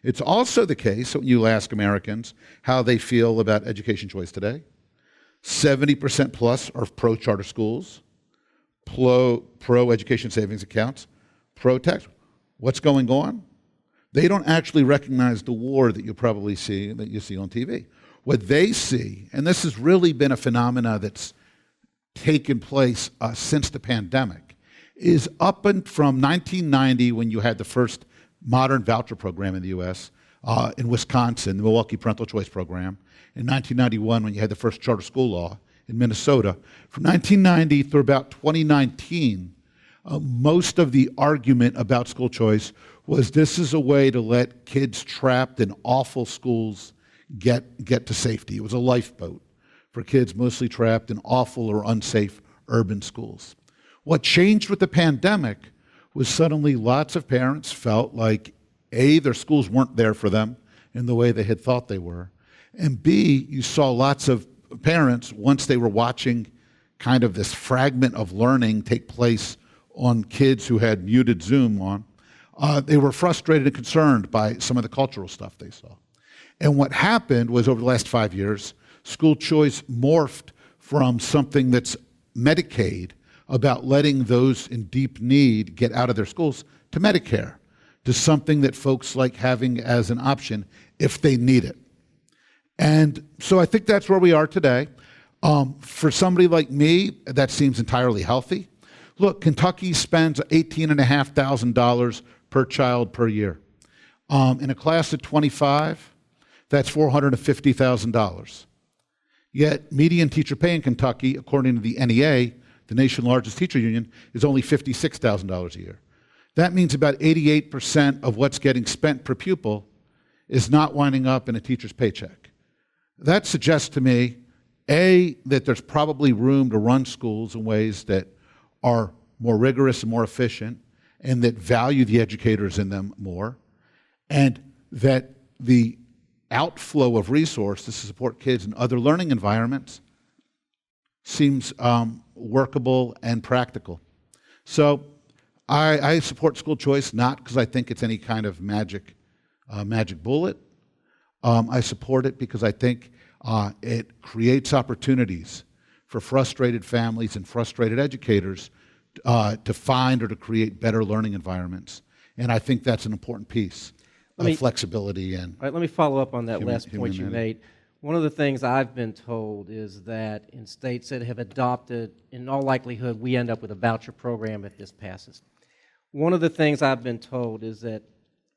It's also the case when you ask Americans how they feel about education choice today. 70% plus are pro-charter schools, pro-education savings accounts, pro-tax. What's going on? They don't actually recognize the war that you probably see, that you see on TV. What they see, and this has really been a phenomena that's taken place since the pandemic, is up and from 1990 when you had the first modern voucher program in the U.S., in Wisconsin, the Milwaukee Parental Choice Program, in 1991 when you had the first charter school law in Minnesota. From 1990 through about 2019, most of the argument about school choice was this is a way to let kids trapped in awful schools get to safety. It was a lifeboat for kids mostly trapped in awful or unsafe urban schools. What changed with the pandemic was suddenly lots of parents felt like, A, their schools weren't there for them in the way they had thought they were, and B, you saw lots of parents, once they were watching kind of this fragment of learning take place on kids who had muted Zoom on, they were frustrated and concerned by some of the cultural stuff they saw. And what happened was over the last 5 years, school choice morphed from something that's Medicaid, about letting those in deep need get out of their schools, to Medicare, to something that folks like having as an option if they need it. And so I think that's where we are today. For somebody like me, that seems entirely healthy. Look, Kentucky spends $18,500 per child per year. In a class of 25, that's $450,000. Yet median teacher pay in Kentucky, according to the NEA, the nation's largest teacher union, is only $56,000 a year. That means about 88% of what's getting spent per pupil is not winding up in a teacher's paycheck. That suggests to me, A, that there's probably room to run schools in ways that are more rigorous and more efficient, and that value the educators in them more, and that the outflow of resources to support kids in other learning environments seems workable and practical. So I support school choice not because I think it's any kind of magic bullet. I support it because I think it creates opportunities for frustrated families and frustrated educators to find or to create better learning environments. And I think that's an important piece of flexibility. And all right, let me follow up on that last point you made. One of the things I've been told is that in states that have adopted, in all likelihood, we end up with a voucher program if this passes. One of the things I've been told is that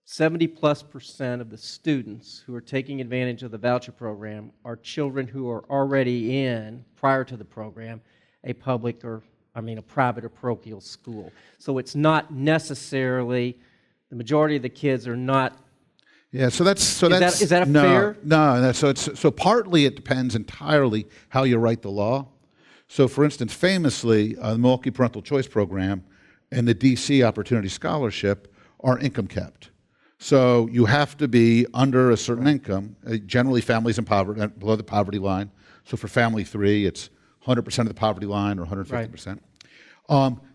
70+% of the students who are taking advantage of the voucher program are children who are already in, prior to the program, a private or parochial school. So it's not necessarily, the majority of the kids are not. Yeah, so that's is that a fair? No. So partly it depends entirely how you write the law. So for instance, famously, the Milwaukee Parental Choice Program and the DC Opportunity Scholarship are income capped. So you have to be under a certain income. Generally, families in poverty below the poverty line. So for family 3, it's 100% of the poverty line or 150%.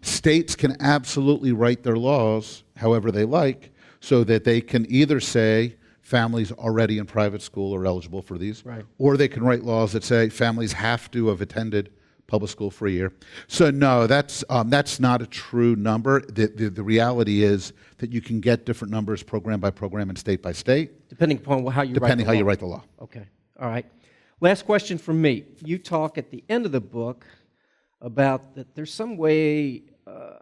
States can absolutely write their laws however they like, so that they can either say families already in private school are eligible for these, Right. or they can write laws that say families have to have attended public school for a year. So no, that's not a true number. The reality is that you can get different numbers program by program and state by state, Depending upon how you depending how write the you law. write the law. Okay. All right. Last question from me. You talk at the end of the book about that there's some way, I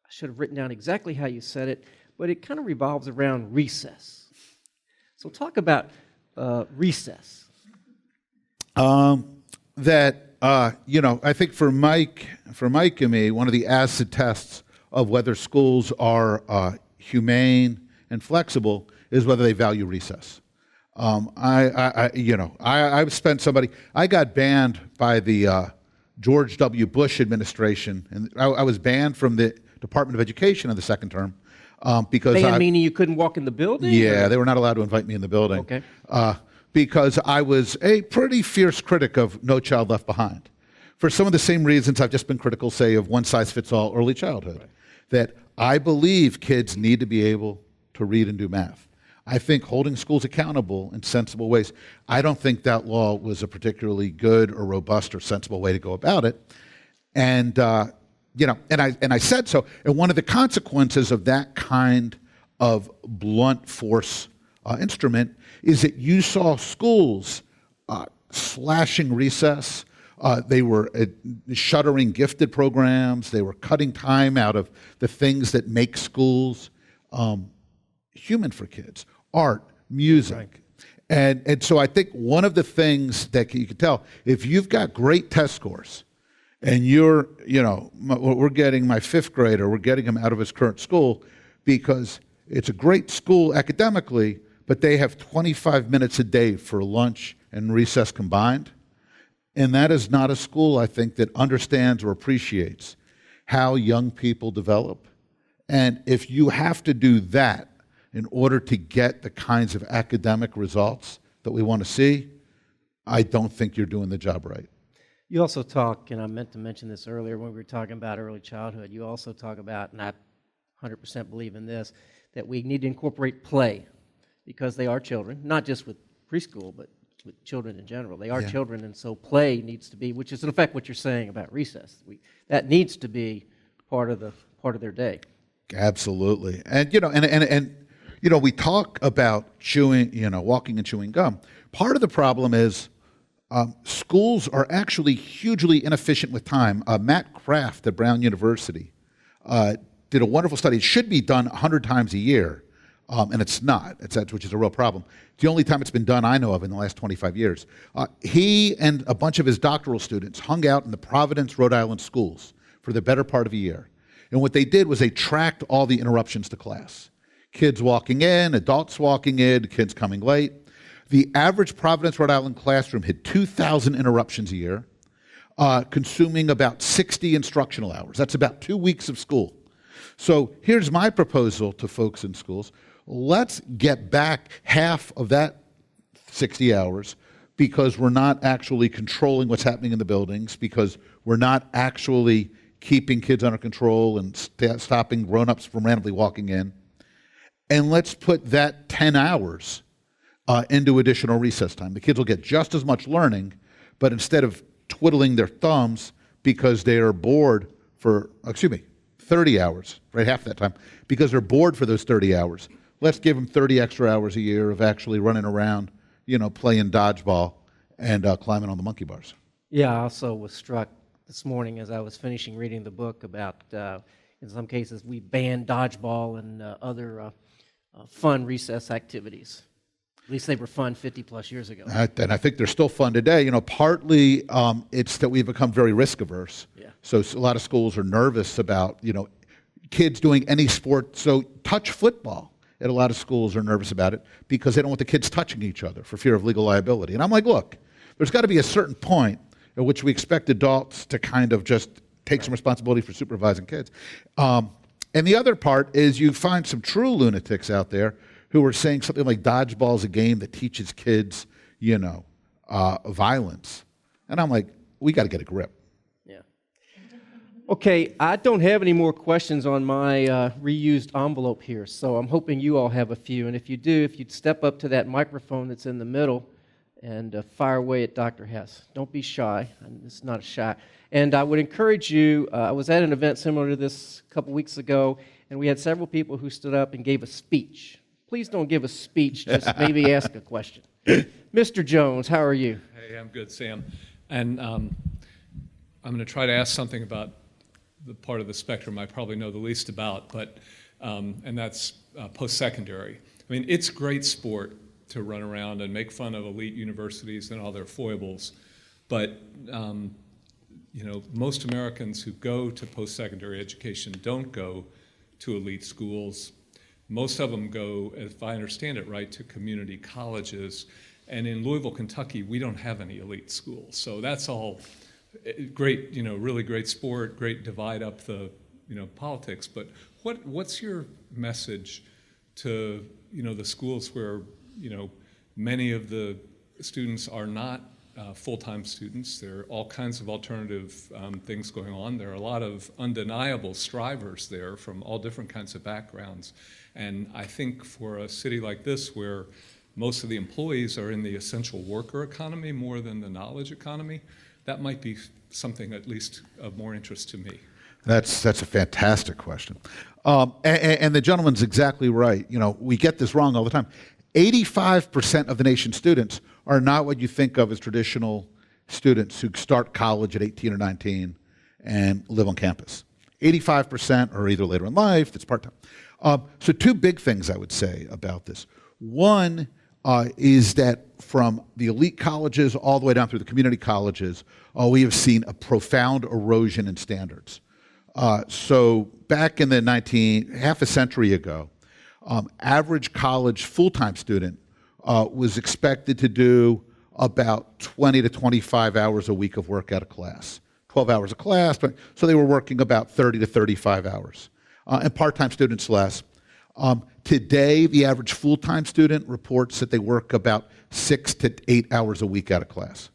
should have written down exactly how you said it, but it kind of revolves around recess. So talk about recess. I think for Mike and me, one of the acid tests of whether schools are humane and flexible is whether they value recess. I got banned by the George W. Bush administration, and I was banned from the Department of Education in the second term because Meaning you couldn't walk in the building? Yeah, or? they were not allowed to invite me in the building. Okay. Because I was a pretty fierce critic of No Child Left Behind. For some of the same reasons I've just been critical, say, of one-size-fits-all early childhood. Right. That I believe kids need to be able to read and do math. I think holding schools accountable in sensible ways, I don't think that law was a particularly good or robust or sensible way to go about it. And I said so. And one of the consequences of that kind of blunt force instrument is that you saw schools slashing recess. They were shuttering gifted programs. They were cutting time out of the things that make schools human for kids: art, music. Right. And so I think one of the things that you can tell, if you've got great test scores, and we're getting my fifth grader, we're getting him out of his current school because it's a great school academically, but they have 25 minutes a day for lunch and recess combined. And that is not a school, I think, that understands or appreciates how young people develop. And if you have to do that in order to get the kinds of academic results that we want to see, I don't think you're doing the job right. You also talk, and I meant to mention this earlier when we were talking about early childhood, you also talk about, and I 100% believe in this, that we need to incorporate play because they are children, not just with preschool, but with children in general. They are children, and so play needs to be, which is in effect what you're saying about recess. That needs to be part of their day. Absolutely. And we talk about chewing, walking and chewing gum. Part of the problem is schools are actually hugely inefficient with time. Matt Kraft at Brown University did a wonderful study. It should be done 100 times a year, and it's not, which is a real problem. It's the only time it's been done I know of in the last 25 years. He and a bunch of his doctoral students hung out in the Providence, Rhode Island schools for the better part of a year. And what they did was they tracked all the interruptions to class. Kids walking in, adults walking in, kids coming late. The average Providence, Rhode Island classroom had 2,000 interruptions a year, consuming about 60 instructional hours. That's about 2 weeks of school. So here's my proposal to folks in schools. Let's get back half of that 60 hours because we're not actually controlling what's happening in the buildings, because we're not actually keeping kids under control and stopping grown-ups from randomly walking in. And let's put that 10 hours into additional recess time. The kids will get just as much learning, but instead of twiddling their thumbs because they are bored for, 30 hours, right, half that time, because they're bored for those 30 hours. Let's give them 30 extra hours a year of actually running around, playing dodgeball and climbing on the monkey bars. Yeah, I also was struck this morning as I was finishing reading the book about, in some cases, we banned dodgeball and other fun recess activities. At least they were fun 50-plus years ago. And I think they're still fun today. Partly it's that we've become very risk-averse. Yeah. So a lot of schools are nervous about, kids doing any sport. So touch football at a lot of schools are nervous about it because they don't want the kids touching each other for fear of legal liability. And I'm like, look, there's got to be a certain point at which we expect adults to kind of just take some responsibility for supervising kids. And the other part is you find some true lunatics out there who are saying something like dodgeball is a game that teaches kids, violence. And I'm like, we got to get a grip. Yeah. Okay, I don't have any more questions on my reused envelope here, so I'm hoping you all have a few. And if you do, if you'd step up to that microphone that's in the middle and fire away at Dr. Hess. Don't be shy. It's not a shy. And I would encourage you, I was at an event similar to this a couple weeks ago, and we had several people who stood up and gave a speech. Please don't give a speech, just maybe ask a question. Mr. Jones, how are you? Hey, I'm good, Sam. And I'm going to try to ask something about the part of the spectrum I probably know the least about, but and that's post-secondary. I mean, it's great sport to run around and make fun of elite universities and all their foibles, but most Americans who go to post-secondary education don't go to elite schools. Most of them go, if I understand it right, to community colleges. And in Louisville, Kentucky, we don't have any elite schools. So that's all great, really great sport, great divide up the, politics. But what's your message to, the schools where, many of the students are not full-time students? There are all kinds of alternative things going on. There are a lot of undeniable strivers there from all different kinds of backgrounds. And I think for a city like this, where most of the employees are in the essential worker economy more than the knowledge economy, that might be something at least of more interest to me. That's a fantastic question. And the gentleman's exactly right. We get this wrong all the time. 85% of the nation's students are not what you think of as traditional students who start college at 18 or 19 and live on campus. 85% are either later in life, that's part-time. So two big things I would say about this. One is that from the elite colleges all the way down through the community colleges, we have seen a profound erosion in standards. So back in the half a century ago, average college full-time student was expected to do about 20 to 25 hours a week of work at a class. 12 hours a class, so they were working about 30 to 35 hours. And part-time students less. Today, the average full-time student reports that they work about 6 to 8 hours a week out of class.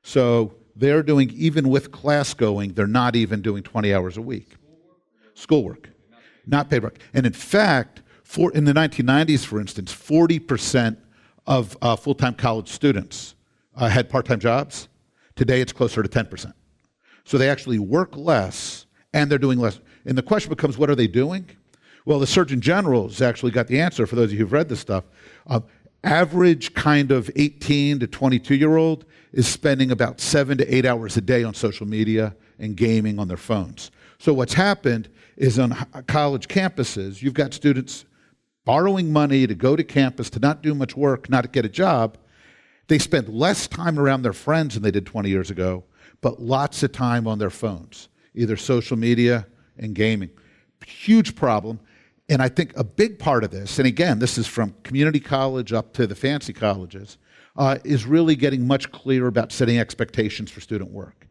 So they're doing, even with class going, they're not even doing 20 hours a week. Schoolwork, not paid work. And in fact, in the 1990s, for instance, 40% of full-time college students had part-time jobs. Today, it's closer to 10%. So they actually work less, and they're doing less. And the question becomes, what are they doing? Well, the Surgeon General's actually got the answer for those of you who've read this stuff. Average kind of 18 to 22-year-old is spending about 7 to 8 hours a day on social media and gaming on their phones. So what's happened is on college campuses, you've got students borrowing money to go to campus to not do much work, not to get a job. They spend less time around their friends than they did 20 years ago, but lots of time on their phones, either social media and gaming. Huge problem. And I think a big part of this, and again, this is from community college up to the fancy colleges, is really getting much clearer about setting expectations for student work.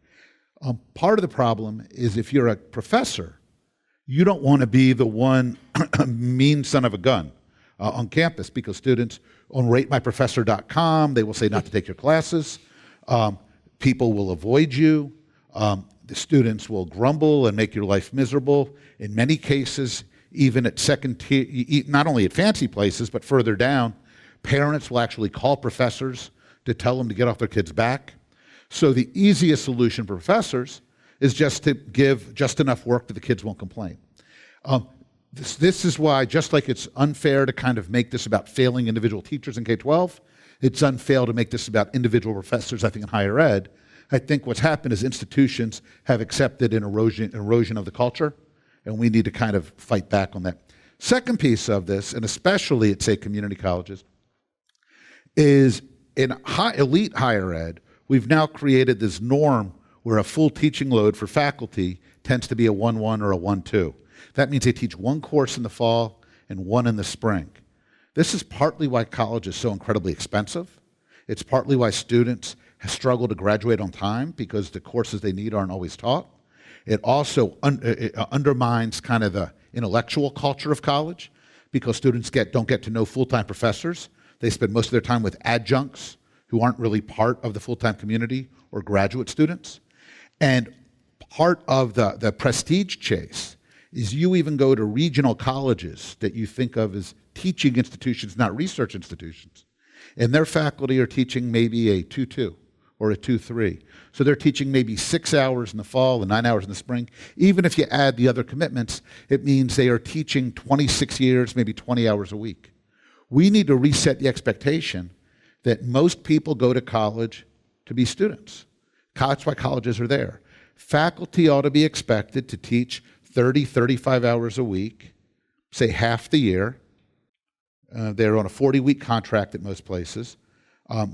Part of the problem is if you're a professor, you don't want to be the one mean son of a gun on campus, because students on ratemyprofessor.com, they will say not to take your classes. People will avoid you. The students will grumble and make your life miserable. In many cases, even at second tier, not only at fancy places, but further down, parents will actually call professors to tell them to get off their kids' back. So the easiest solution for professors is just to give just enough work that the kids won't complain. This is why, just like it's unfair to kind of make this about failing individual teachers in K-12, it's unfair to make this about individual professors, I think, in higher ed. I think what's happened is institutions have accepted an erosion of the culture, and we need to kind of fight back on that. Second piece of this, and especially at, say, community colleges, is in elite higher ed, we've now created this norm where a full teaching load for faculty tends to be a 1-1 or a 1-2. That means they teach one course in the fall and one in the spring. This is partly why college is so incredibly expensive. It's partly why students struggle to graduate on time, because the courses they need aren't always taught. It also undermines kind of the intellectual culture of college, because students don't get to know full-time professors. They spend most of their time with adjuncts who aren't really part of the full-time community or graduate students. And part of the prestige chase is you even go to regional colleges that you think of as teaching institutions, not research institutions. And their faculty are teaching maybe a 2-2 or a 2-3. So they're teaching maybe 6 hours in the fall and 9 hours in the spring. Even if you add the other commitments, it means they are teaching 26 years, maybe 20 hours a week. We need to reset the expectation that most people go to college to be students. That's why colleges are there. Faculty ought to be expected to teach 30, 35 hours a week, say half the year. They're on a 40-week contract at most places.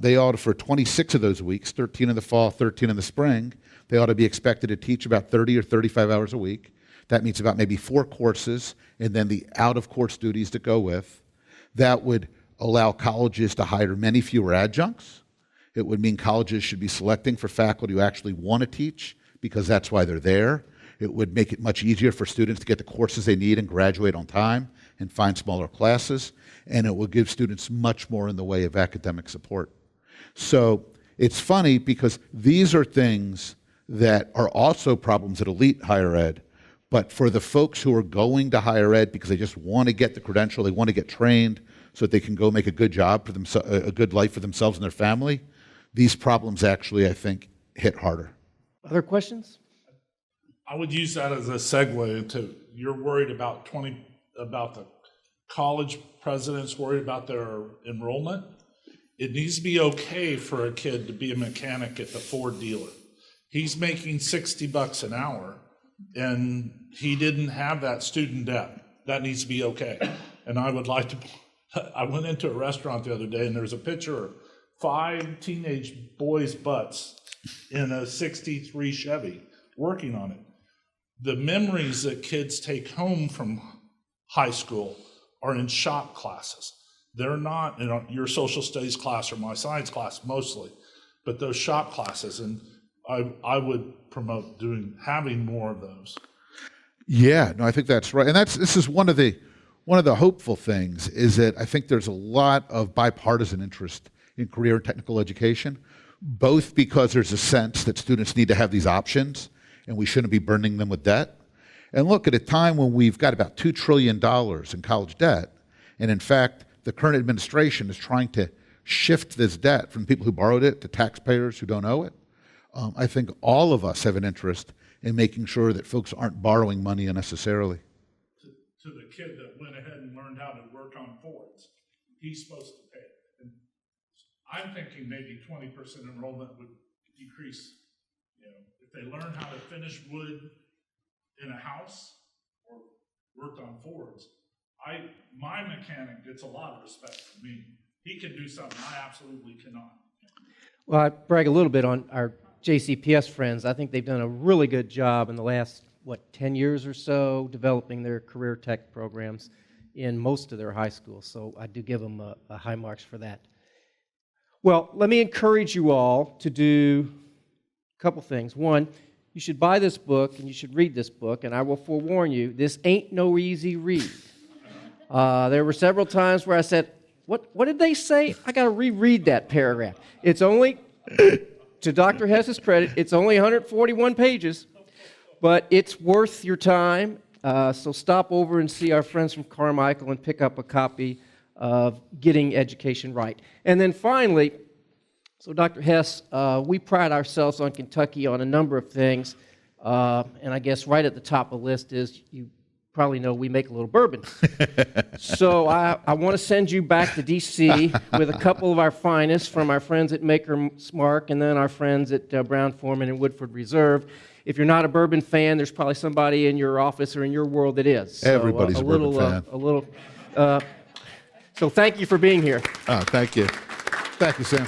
They ought to, for 26 of those weeks, 13 in the fall, 13 in the spring, they ought to be expected to teach about 30 or 35 hours a week. That means about maybe 4 courses, and then the out-of-course duties that go with. That would allow colleges to hire many fewer adjuncts. It would mean colleges should be selecting for faculty who actually want to teach, because that's why they're there. It would make it much easier for students to get the courses they need and graduate on time and find smaller classes. And it will give students much more in the way of academic support. So it's funny because these are things that are also problems at elite higher ed, but for the folks who are going to higher ed because they just want to get the credential, they want to get trained so that they can go make a good job for themselves, a good life for themselves and their family, these problems actually, I think, hit harder. Other questions? I would use that as a segue into, you're worried about the college presidents worried about their enrollment. It needs to be okay for a kid to be a mechanic at the Ford dealer. He's making $60 an hour, and he didn't have that student debt. That needs to be okay. And I would like to, I went into a restaurant the other day, and there's a picture of 5 teenage boys' butts in a '63 Chevy working on it. The memories that kids take home from high school are in shop classes. They're not in your social studies class or my science class mostly, but those shop classes, and I would promote having more of those. Yeah, no, I think that's right. And this is one of the hopeful things is that I think there's a lot of bipartisan interest in career and technical education, both because there's a sense that students need to have these options and we shouldn't be burdening them with debt. And look, at a time when we've got about $2 trillion in college debt, and in fact, the current administration is trying to shift this debt from people who borrowed it to taxpayers who don't owe it. I think all of us have an interest in making sure that folks aren't borrowing money unnecessarily. To the kid that went ahead and learned how to work on Fords, he's supposed to pay. And I'm thinking maybe 20% enrollment would decrease. If they learn how to finish wood in a house or worked on Fords, my mechanic gets a lot of respect from me. He can do something I absolutely cannot. Well, I brag a little bit on our JCPS friends. I think they've done a really good job in the last, 10 years or so, developing their career tech programs in most of their high schools. So I do give them a high marks for that. Well, let me encourage you all to do a couple things. One, you should buy this book and you should read this book, and I will forewarn you, this ain't no easy read. There were several times where I said, what did they say? I got to reread that paragraph. It's only, to Dr. Hess's credit, it's only 141 pages, but it's worth your time. So stop over and see our friends from Carmichael and pick up a copy of Getting Education Right. And then finally, so Dr. Hess, we pride ourselves on Kentucky on a number of things, and I guess right at the top of the list is, you probably know, we make a little bourbon. So I want to send you back to D.C. with a couple of our finest from our friends at Maker's Mark and then our friends at Brown-Forman and Woodford Reserve. If you're not a bourbon fan, there's probably somebody in your office or in your world that is. So, everybody's a bourbon fan. So thank you for being here. Oh, thank you. Thank you, Sam.